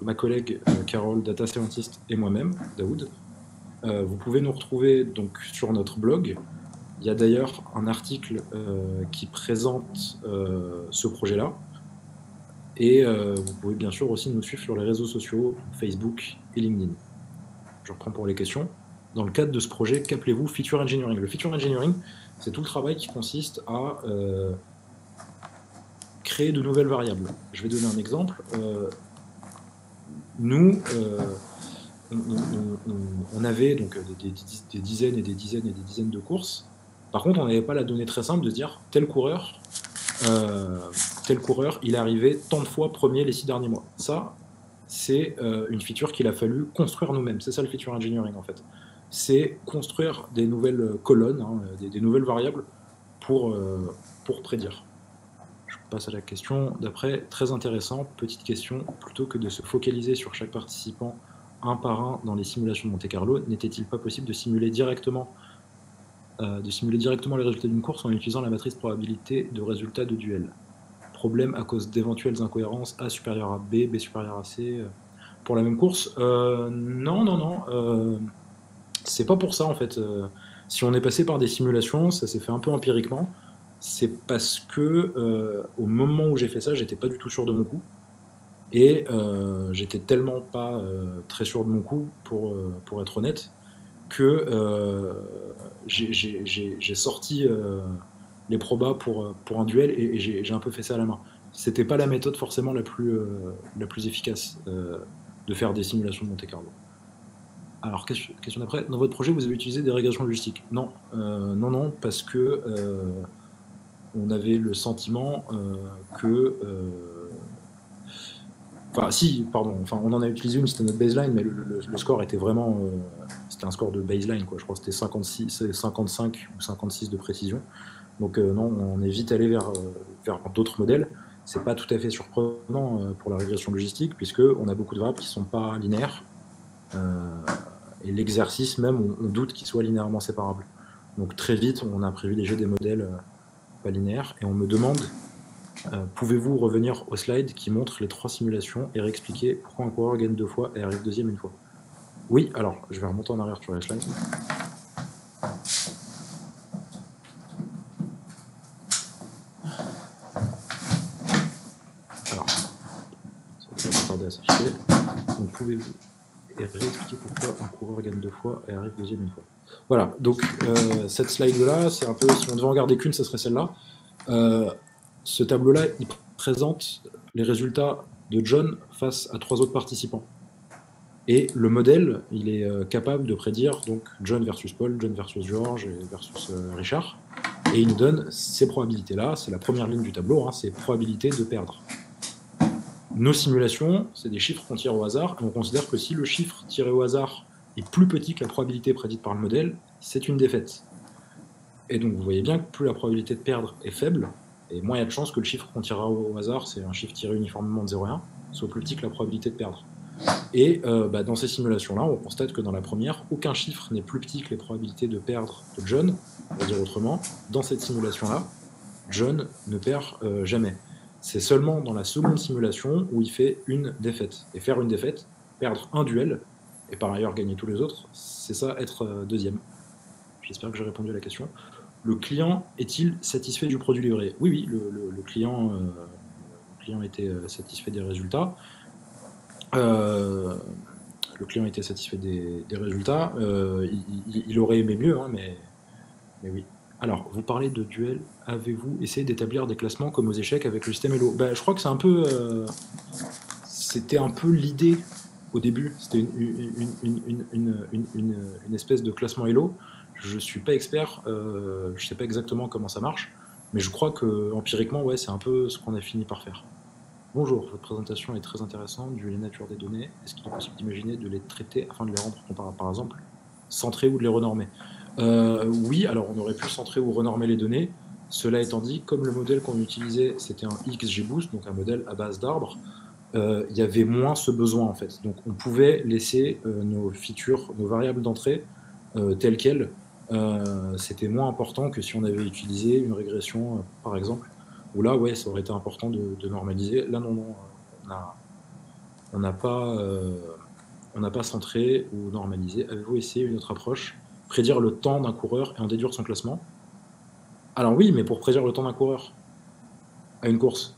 ma collègue Carole, data scientist, et moi-même, Daoud. Vous pouvez nous retrouver donc sur notre blog. Il y a d'ailleurs un article qui présente ce projet-là. Et vous pouvez bien sûr aussi nous suivre sur les réseaux sociaux, Facebook et LinkedIn. Je reprends pour les questions. Dans le cadre de ce projet, qu'appelez-vous Feature Engineering? Le Feature Engineering, c'est tout le travail qui consiste à créer de nouvelles variables. Je vais donner un exemple. Nous, on avait donc des dizaines et des dizaines et des dizaines de courses. Par contre, on n'avait pas la donnée très simple de se dire tel coureur, il est arrivé tant de fois premier les 6 derniers mois. Ça, c'est une feature qu'il a fallu construire nous-mêmes. C'est ça le feature engineering en fait. C'est construire des nouvelles colonnes, hein, des nouvelles variables pour prédire. Je passe à la question d'après. Très intéressant, petite question. Plutôt que de se focaliser sur chaque participant un par un dans les simulations de Monte Carlo, n'était-il pas possible de simuler directement les résultats d'une course en utilisant la matrice probabilité de résultats de duel? Problème à cause d'éventuelles incohérences A supérieur à B, B supérieur à C pour la même course? Non. C'est pas pour ça en fait. Si on est passé par des simulations, ça s'est fait un peu empiriquement. C'est parce que au moment où j'ai fait ça, j'étais pas du tout sûr de mon coup. Et j'étais tellement pas très sûr de mon coup, pour être honnête, que j'ai sorti les probas pour un duel et j'ai un peu fait ça à la main. C'était pas la méthode forcément la plus efficace. de faire des simulations de Monte Carlo. Alors, question d'après, dans votre projet, vous avez utilisé des régressions logistiques? Non, non, parce que on avait le sentiment que... Enfin, si, pardon, enfin, on en a utilisé une, c'était notre baseline, mais le score était vraiment... c'était un score de baseline, quoi. Je crois que c'était 55 ou 56 de précision. Donc non, on est vite allé vers d'autres modèles. C'est pas tout à fait surprenant pour la régression logistique, puisqu'on a beaucoup de variables qui ne sont pas linéaires. Et l'exercice même, on doute qu'il soit linéairement séparable. Donc très vite, on a privilégié des modèles pas linéaires. Et on me demande, pouvez-vous revenir au slide qui montre les 3 simulations et réexpliquer pourquoi un coureur gagne 2 fois et arrive deuxième une fois? Oui, alors, je vais remonter en arrière sur les slides. Alors, ça va tarder à s'afficher. Donc, pouvez-vous réexpliquer pourquoi un coureur gagne 2 fois et arrive deuxième une fois? Voilà, donc cette slide-là, c'est un peu, si on devait en garder qu'une, ce serait celle-là. Ce tableau-là, il présente les résultats de John face à 3 autres participants. Et le modèle, il est capable de prédire donc John versus Paul, John versus George et versus Richard. Et il nous donne ces probabilités-là. C'est la première ligne du tableau, hein, c'est probabilité de perdre. Nos simulations, c'est des chiffres qu'on tire au hasard. Et on considère que si le chiffre tiré au hasard est plus petit que la probabilité prédite par le modèle, c'est une défaite. Et donc vous voyez bien que plus la probabilité de perdre est faible, et moins il y a de chances que le chiffre qu'on tirera au hasard, c'est un chiffre tiré uniformément de 0 et 1, soit plus petit que la probabilité de perdre. Et dans ces simulations-là, on constate que dans la première, aucun chiffre n'est plus petit que les probabilités de perdre de John. Pour dire autrement, dans cette simulation-là, John ne perd jamais. C'est seulement dans la seconde simulation où il fait une défaite. Et faire une défaite, perdre un duel, et par ailleurs gagner tous les autres, c'est ça être deuxième. J'espère que j'ai répondu à la question. Le client est-il satisfait du produit livré? Oui, le client était satisfait des résultats. Le client était satisfait des résultats. Il aurait aimé mieux, hein, mais oui. Alors, vous parlez de duel. Avez-vous essayé d'établir des classements comme aux échecs avec le système Elo? Je crois que c'est un peu... c'était un peu l'idée au début. C'était une espèce de classement Elo. Je ne suis pas expert, je ne sais pas exactement comment ça marche, mais je crois que empiriquement, ouais, c'est un peu ce qu'on a fini par faire. Bonjour, votre présentation est très intéressante, vu les natures des données. Est-ce qu'il est possible d'imaginer de les traiter afin de les rendre comparables, par exemple, centrer ou de les renormer? Oui, alors on aurait pu centrer ou renormer les données. Cela étant dit, comme le modèle qu'on utilisait, c'était un XGBoost, donc un modèle à base d'arbres, il y avait moins ce besoin en fait. Donc on pouvait laisser nos features, nos variables d'entrée telles quelles. C'était moins important que si on avait utilisé une régression, par exemple, où là, ouais, ça aurait été important de normaliser. Là, non, on n'a pas centré ou normalisé. Avez-vous essayé une autre approche? Prédire le temps d'un coureur et en déduire son classement? Alors oui, mais pour prédire le temps d'un coureur à une course,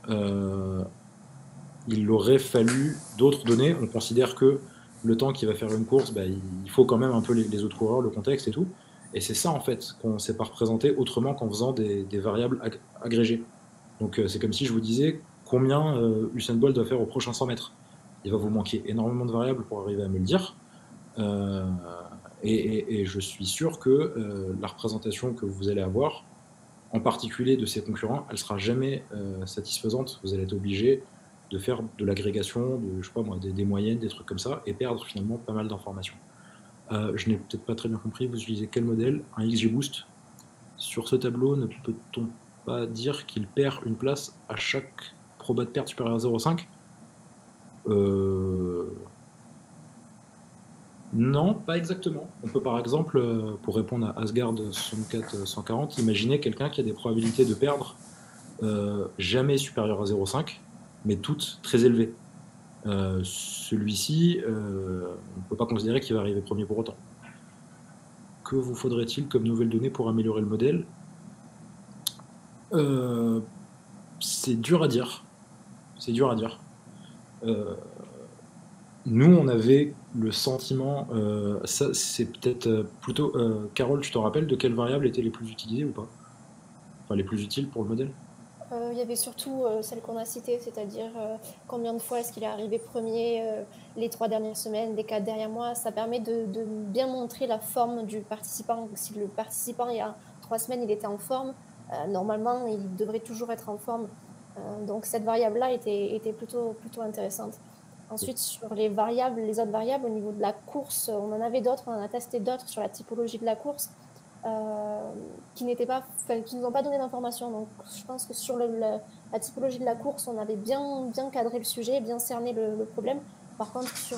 il aurait fallu d'autres données. On considère que le temps qu'il va faire une course, il faut quand même un peu les autres coureurs, le contexte et tout. Et c'est ça, en fait, qu'on ne sait pas représenter autrement qu'en faisant des variables agrégées. Donc, c'est comme si je vous disais combien Usain Bolt doit faire au prochain 100 mètres. Il va vous manquer énormément de variables pour arriver à me le dire. Et je suis sûr que la représentation que vous allez avoir, en particulier de ces concurrents, elle ne sera jamais satisfaisante. Vous allez être obligé de faire de l'agrégation, je sais pas moi, des moyennes, des trucs comme ça, et perdre finalement pas mal d'informations. Je n'ai peut-être pas très bien compris, vous utilisez quel modèle? Un XGBoost? Sur ce tableau, ne peut-on pas dire qu'il perd une place à chaque proba de perte supérieure à 0,5? Non, pas exactement. On peut par exemple, pour répondre à Asgard 64-140, imaginer quelqu'un qui a des probabilités de perdre jamais supérieures à 0,5, mais toutes très élevées. Celui-ci, on ne peut pas considérer qu'il va arriver premier pour autant. Que vous faudrait-il comme nouvelle donnée pour améliorer le modèle? C'est dur à dire. C'est dur à dire. Nous, on avait le sentiment... ça, c'est peut-être plutôt... Carole, tu te rappelles de quelles variables étaient les plus utilisées ou pas? Enfin, les plus utiles pour le modèle? Il y avait surtout celle qu'on a citée, c'est-à-dire combien de fois est-ce qu'il est arrivé premier les 3 dernières semaines, les 4 derniers mois. Ça permet de bien montrer la forme du participant. Si le participant, il y a 3 semaines, il était en forme, normalement, il devrait toujours être en forme. Donc cette variable-là était plutôt intéressante. Ensuite, sur les autres variables, au niveau de la course, on en avait d'autres, on en a testé d'autres sur la typologie de la course. Qui nous ont pas donné d'informations. Donc, je pense que sur la typologie de la course, on avait bien cadré le sujet, bien cerné le problème. Par contre, sur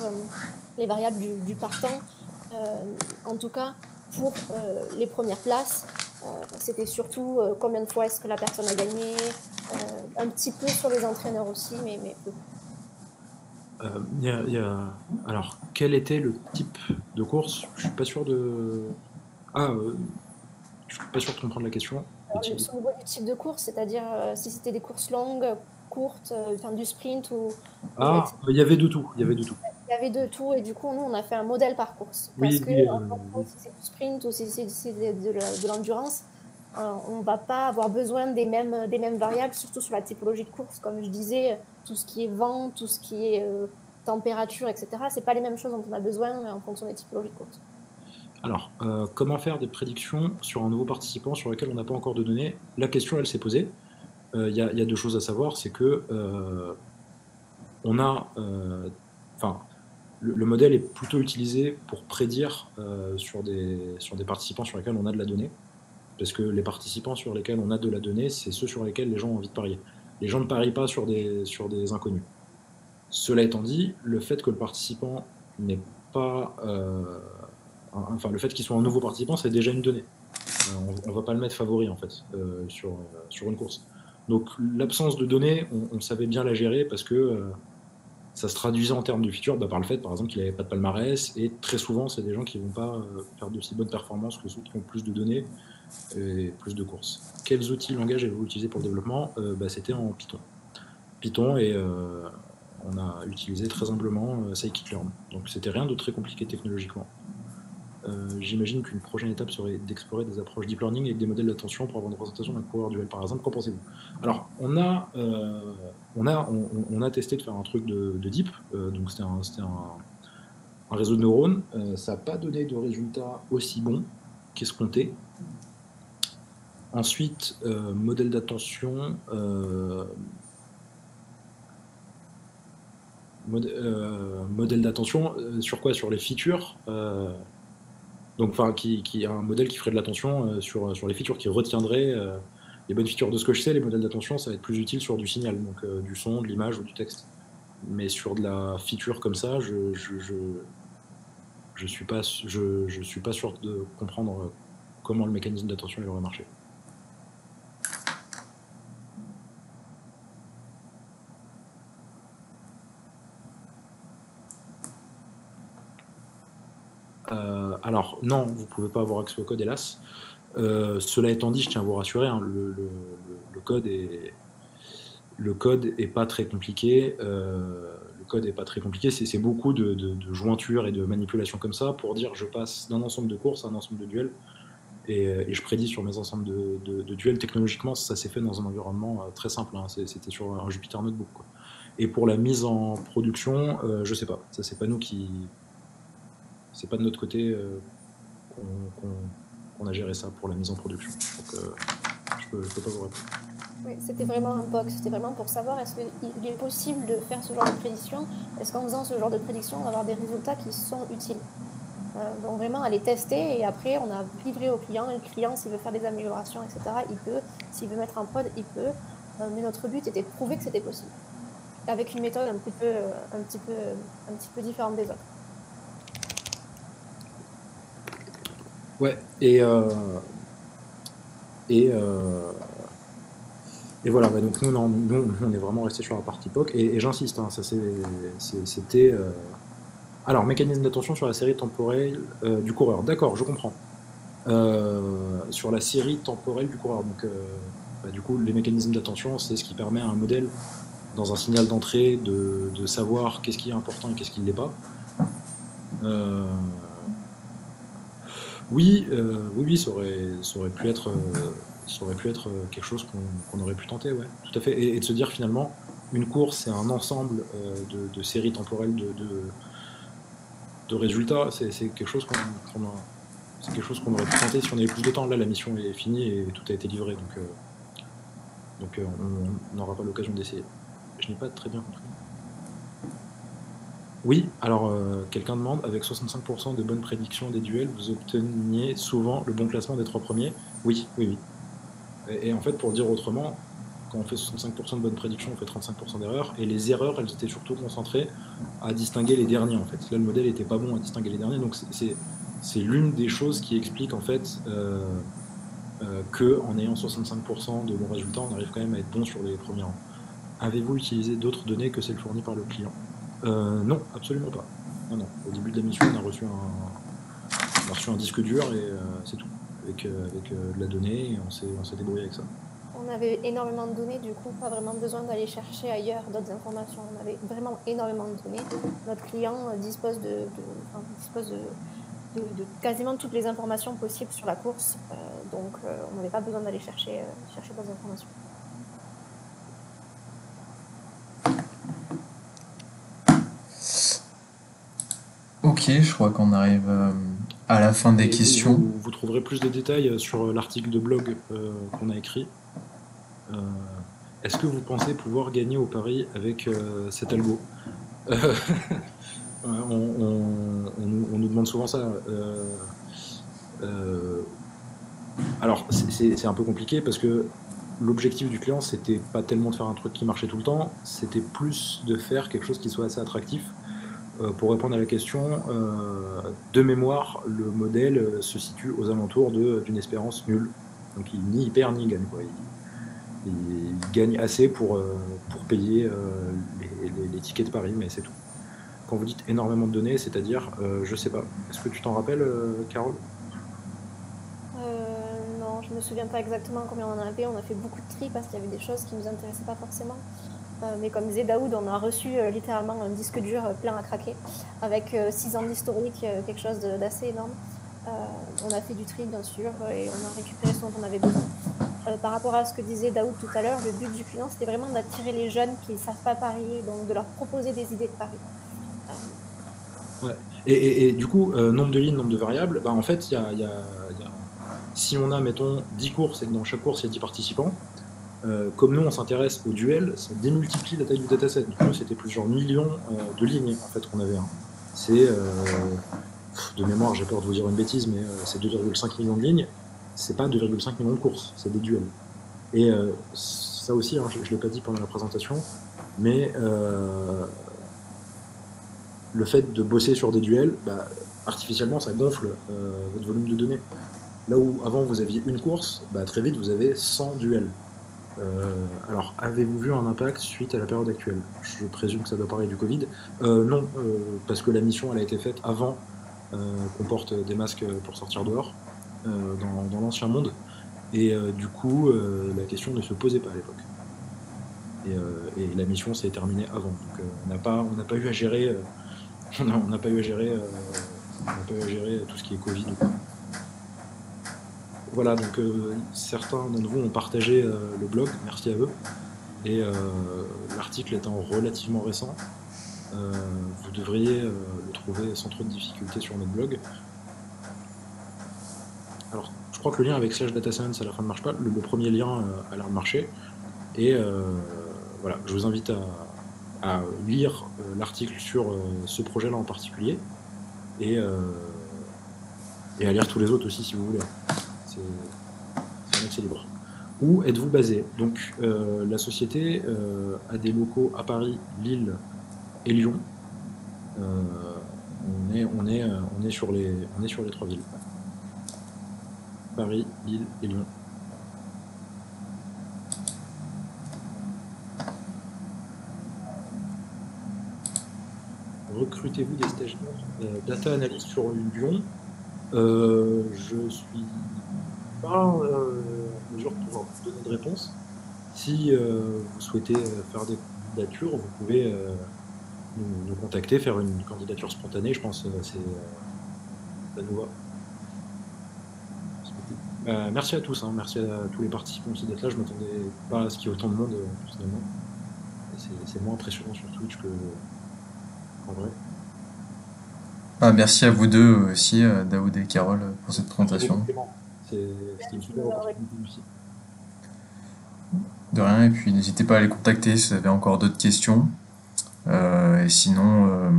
les variables du partant, en tout cas, pour les premières places, c'était surtout combien de fois est-ce que la personne a gagné, un petit peu sur les entraîneurs aussi, mais peu. Alors, quel était le type de course? Je suis pas sûr de... je suis pas sûr de comprendre la question. Alors, au niveau du type de course, c'est-à-dire si c'était des courses longues, courtes, du sprint ou... il y avait de tout, il y avait de tout. Il y avait de tout et du coup, nous, on a fait un modèle par course. Parce que si c'est du sprint ou si c'est de l'endurance, on ne va pas avoir besoin des mêmes variables, surtout sur la typologie de course. Comme je disais, tout ce qui est vent, tout ce qui est température, etc., ce n'est pas les mêmes choses dont on a besoin en fonction des typologies de course. Alors, comment faire des prédictions sur un nouveau participant sur lequel on n'a pas encore de données? La question, elle s'est posée. Il y a deux choses à savoir, c'est que on a... le modèle est plutôt utilisé pour prédire sur des participants sur lesquels on a de la donnée, parce que les participants sur lesquels on a de la donnée, c'est ceux sur lesquels les gens ont envie de parier. Les gens ne parient pas sur des inconnus. Cela étant dit, le fait que le participant n'est pas... le fait qu'il soit un nouveau participant, c'est déjà une donnée. On ne va pas le mettre favori, en fait, sur une course. Donc l'absence de données, on savait bien la gérer parce que ça se traduisait en termes de feature par le fait, par exemple, qu'il n'avait pas de palmarès, et très souvent, c'est des gens qui ne vont pas faire d'aussi bonnes performances que ceux qui ont plus de données et plus de courses. Quels outils langage avez-vous utilisé pour le développement? C'était en Python. Python, et on a utilisé très humblement scikit-learn. Donc c'était rien de très compliqué technologiquement. J'imagine qu'une prochaine étape serait d'explorer des approches deep learning avec des modèles d'attention pour avoir une représentation d'un coureur duel, par exemple. Qu'en pensez-vous? Alors, on a testé de faire un truc de deep, donc c'était un réseau de neurones. Ça n'a pas donné de résultats aussi bons qu'escompté. Ensuite, modèle d'attention. Modèle d'attention sur quoi? Sur les features. Donc, qui a un modèle qui ferait de l'attention sur les features, qui retiendrait les bonnes features. De ce que je sais, les modèles d'attention, ça va être plus utile sur du signal, donc du son, de l'image ou du texte. Mais sur de la feature comme ça, je suis pas sûr de comprendre comment le mécanisme d'attention aurait marché. Alors, non, vous ne pouvez pas avoir accès au code, hélas. Cela étant dit, je tiens à vous rassurer, hein, le code est pas très compliqué. C'est beaucoup de jointures et de manipulations comme ça pour dire je passe d'un ensemble de courses à un ensemble de duels et je prédis sur mes ensembles de duels. Technologiquement, ça s'est fait dans un environnement très simple, hein, c'était sur un Jupyter Notebook, quoi. Et pour la mise en production, je sais pas, ça c'est pas nous qui... C'est pas de notre côté qu'on a géré ça pour la mise en production. Donc je peux pas vous répondre. Oui, c'était vraiment un POC, c'était vraiment pour savoir est-ce qu'il est possible de faire ce genre de prédiction, est-ce qu'en faisant ce genre de prédiction, on va avoir des résultats qui sont utiles. Donc vraiment aller tester, et après on a livré au client, et le client s'il veut faire des améliorations, etc., il peut, s'il veut mettre en prod, il peut, mais notre but était de prouver que c'était possible, avec une méthode un petit peu différente des autres. Ouais, et voilà, donc nous, on est vraiment resté sur la partie POC, et j'insiste, hein, ça c'était... Alors, mécanisme d'attention sur la série temporelle du coureur. D'accord, je comprends. Sur la série temporelle du coureur. Donc, du coup, les mécanismes d'attention, c'est ce qui permet à un modèle, dans un signal d'entrée, de savoir qu'est-ce qui est important et qu'est-ce qui ne l'est pas. Oui, ça aurait pu être ça aurait pu être quelque chose qu'on aurait pu tenter, ouais, tout à fait. Et de se dire finalement, une course, c'est un ensemble de séries temporelles de résultats. C'est quelque chose c'est quelque chose qu'on aurait pu tenter si on avait plus de temps. Là, la mission est finie et tout a été livré, donc on n'aura pas l'occasion d'essayer. Je n'ai pas très bien compris. Oui, alors quelqu'un demande, avec 65% de bonnes prédictions des duels, vous obteniez souvent le bon classement des 3 premiers? Oui, oui, oui. Et en fait, pour le dire autrement, quand on fait 65% de bonnes prédictions, on fait 35% d'erreurs, et les erreurs, elles étaient surtout concentrées à distinguer les derniers, en fait. Là, le modèle n'était pas bon à distinguer les derniers, donc c'est l'une des choses qui explique, en fait, qu'en ayant 65% de bons résultats, on arrive quand même à être bon sur les premiers rangs. Avez-vous utilisé d'autres données que celles fournies par le client? Non, absolument pas. Non, non. Au début de la mission, on a reçu un disque dur et c'est tout. Avec de la donnée, et on s'est débrouillé avec ça. On avait énormément de données, du coup, pas vraiment besoin d'aller chercher ailleurs d'autres informations. On avait vraiment énormément de données. Notre client dispose de quasiment toutes les informations possibles sur la course, donc on n'avait pas besoin d'aller chercher d'autres informations. Ok, je crois qu'on arrive à la fin des questions. Vous trouverez plus de détails sur l'article de blog qu'on a écrit. Est-ce que vous pensez pouvoir gagner au pari avec cet algo? On nous demande souvent ça. Alors, c'est un peu compliqué parce que l'objectif du client, c'était pas tellement de faire un truc qui marchait tout le temps, c'était plus de faire quelque chose qui soit assez attractif. Pour répondre à la question, de mémoire, le modèle se situe aux alentours d'une espérance nulle. Donc il ni perd ni gagne, quoi. Il gagne assez pour payer les tickets de Paris, mais c'est tout. Quand vous dites énormément de données, c'est-à-dire, je sais pas. Est-ce que tu t'en rappelles, Carole? Non, je me souviens pas exactement combien on en avait. On a fait beaucoup de tri parce qu'il y avait des choses qui nous intéressaient pas forcément. Mais comme disait Daoud, on a reçu littéralement un disque dur plein à craquer, avec 6 ans d'historique, quelque chose d'assez énorme. On a fait du tri, bien sûr, et on a récupéré ce dont on avait besoin. Par rapport à ce que disait Daoud tout à l'heure, le but du client, c'était vraiment d'attirer les jeunes qui ne savent pas parier, donc de leur proposer des idées de paris. Ouais. Et du coup, nombre de lignes, nombre de variables, bah, en fait, si on a, mettons, 10 courses et que dans chaque course, il y a 10 participants, comme nous, on s'intéresse au duel, ça démultiplie la taille du dataset. Du coup, c'était plusieurs millions de lignes en fait, qu'on avait. Hein. C'est, de mémoire, j'ai peur de vous dire une bêtise, mais c'est 2,5 millions de lignes. C'est pas 2,5 millions de courses, c'est des duels. Et ça aussi, hein, je ne l'ai pas dit pendant la présentation, mais le fait de bosser sur des duels, bah, artificiellement, ça gonfle votre volume de données. Là où avant vous aviez une course, bah, très vite vous avez 100 duels. Alors, avez-vous vu un impact suite à la période actuelle? Je présume que ça doit parler du Covid. Non, parce que la mission elle a été faite avant qu'on porte des masques pour sortir dehors, dans l'ancien monde. Et du coup, la question ne se posait pas à l'époque. Et la mission s'est terminée avant. Donc on n'a pas eu à gérer, on n'a pas eu à gérer tout ce qui est Covid. Voilà, donc certains d'entre vous ont partagé le blog, merci à eux. Et l'article étant relativement récent, vous devriez le trouver sans trop de difficultés sur notre blog. Alors, je crois que le lien avec /datascience à la fin ne marche pas. Le premier lien a l'air de marcher. Et voilà, je vous invite à lire l'article sur ce projet-là en particulier. Et à lire tous les autres aussi si vous voulez. C'est un accès libre. Où êtes-vous basé? Donc la société a des locaux à Paris, Lille et Lyon. On est sur les 3 villes. Paris, Lille et Lyon. Recrutez-vous des stagiaires data analyst sur Lyon? Je suis pas en mesure de pouvoir vous donner de réponse. Si vous souhaitez faire des candidatures, vous pouvez nous contacter, faire une candidature spontanée, je pense ça nous va. Merci à tous, hein, merci à tous les participants aussi d'être là. Je m'attendais pas à ce qu'il y ait autant de monde finalement. C'est moins impressionnant sur Twitch qu'en vrai. Merci à vous deux aussi, Daoud et Carole, pour cette Merci beaucoup, présentation. Clément. C'était une Merci de super nous avoir opportunité aussi. De rien, et puis n'hésitez pas à les contacter si vous avez encore d'autres questions. Et sinon,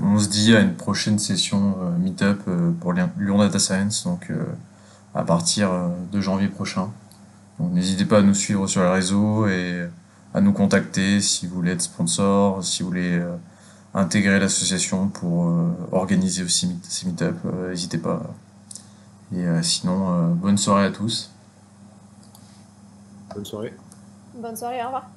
on se dit à une prochaine session Meetup pour Lyon Data Science, donc à partir de janvier prochain. Donc n'hésitez pas à nous suivre sur les réseaux et à nous contacter si vous voulez être sponsor, si vous voulez intégrer l'association pour organiser aussi ces meet-up, n'hésitez pas. Et sinon, bonne soirée à tous. Bonne soirée. Bonne soirée, au revoir.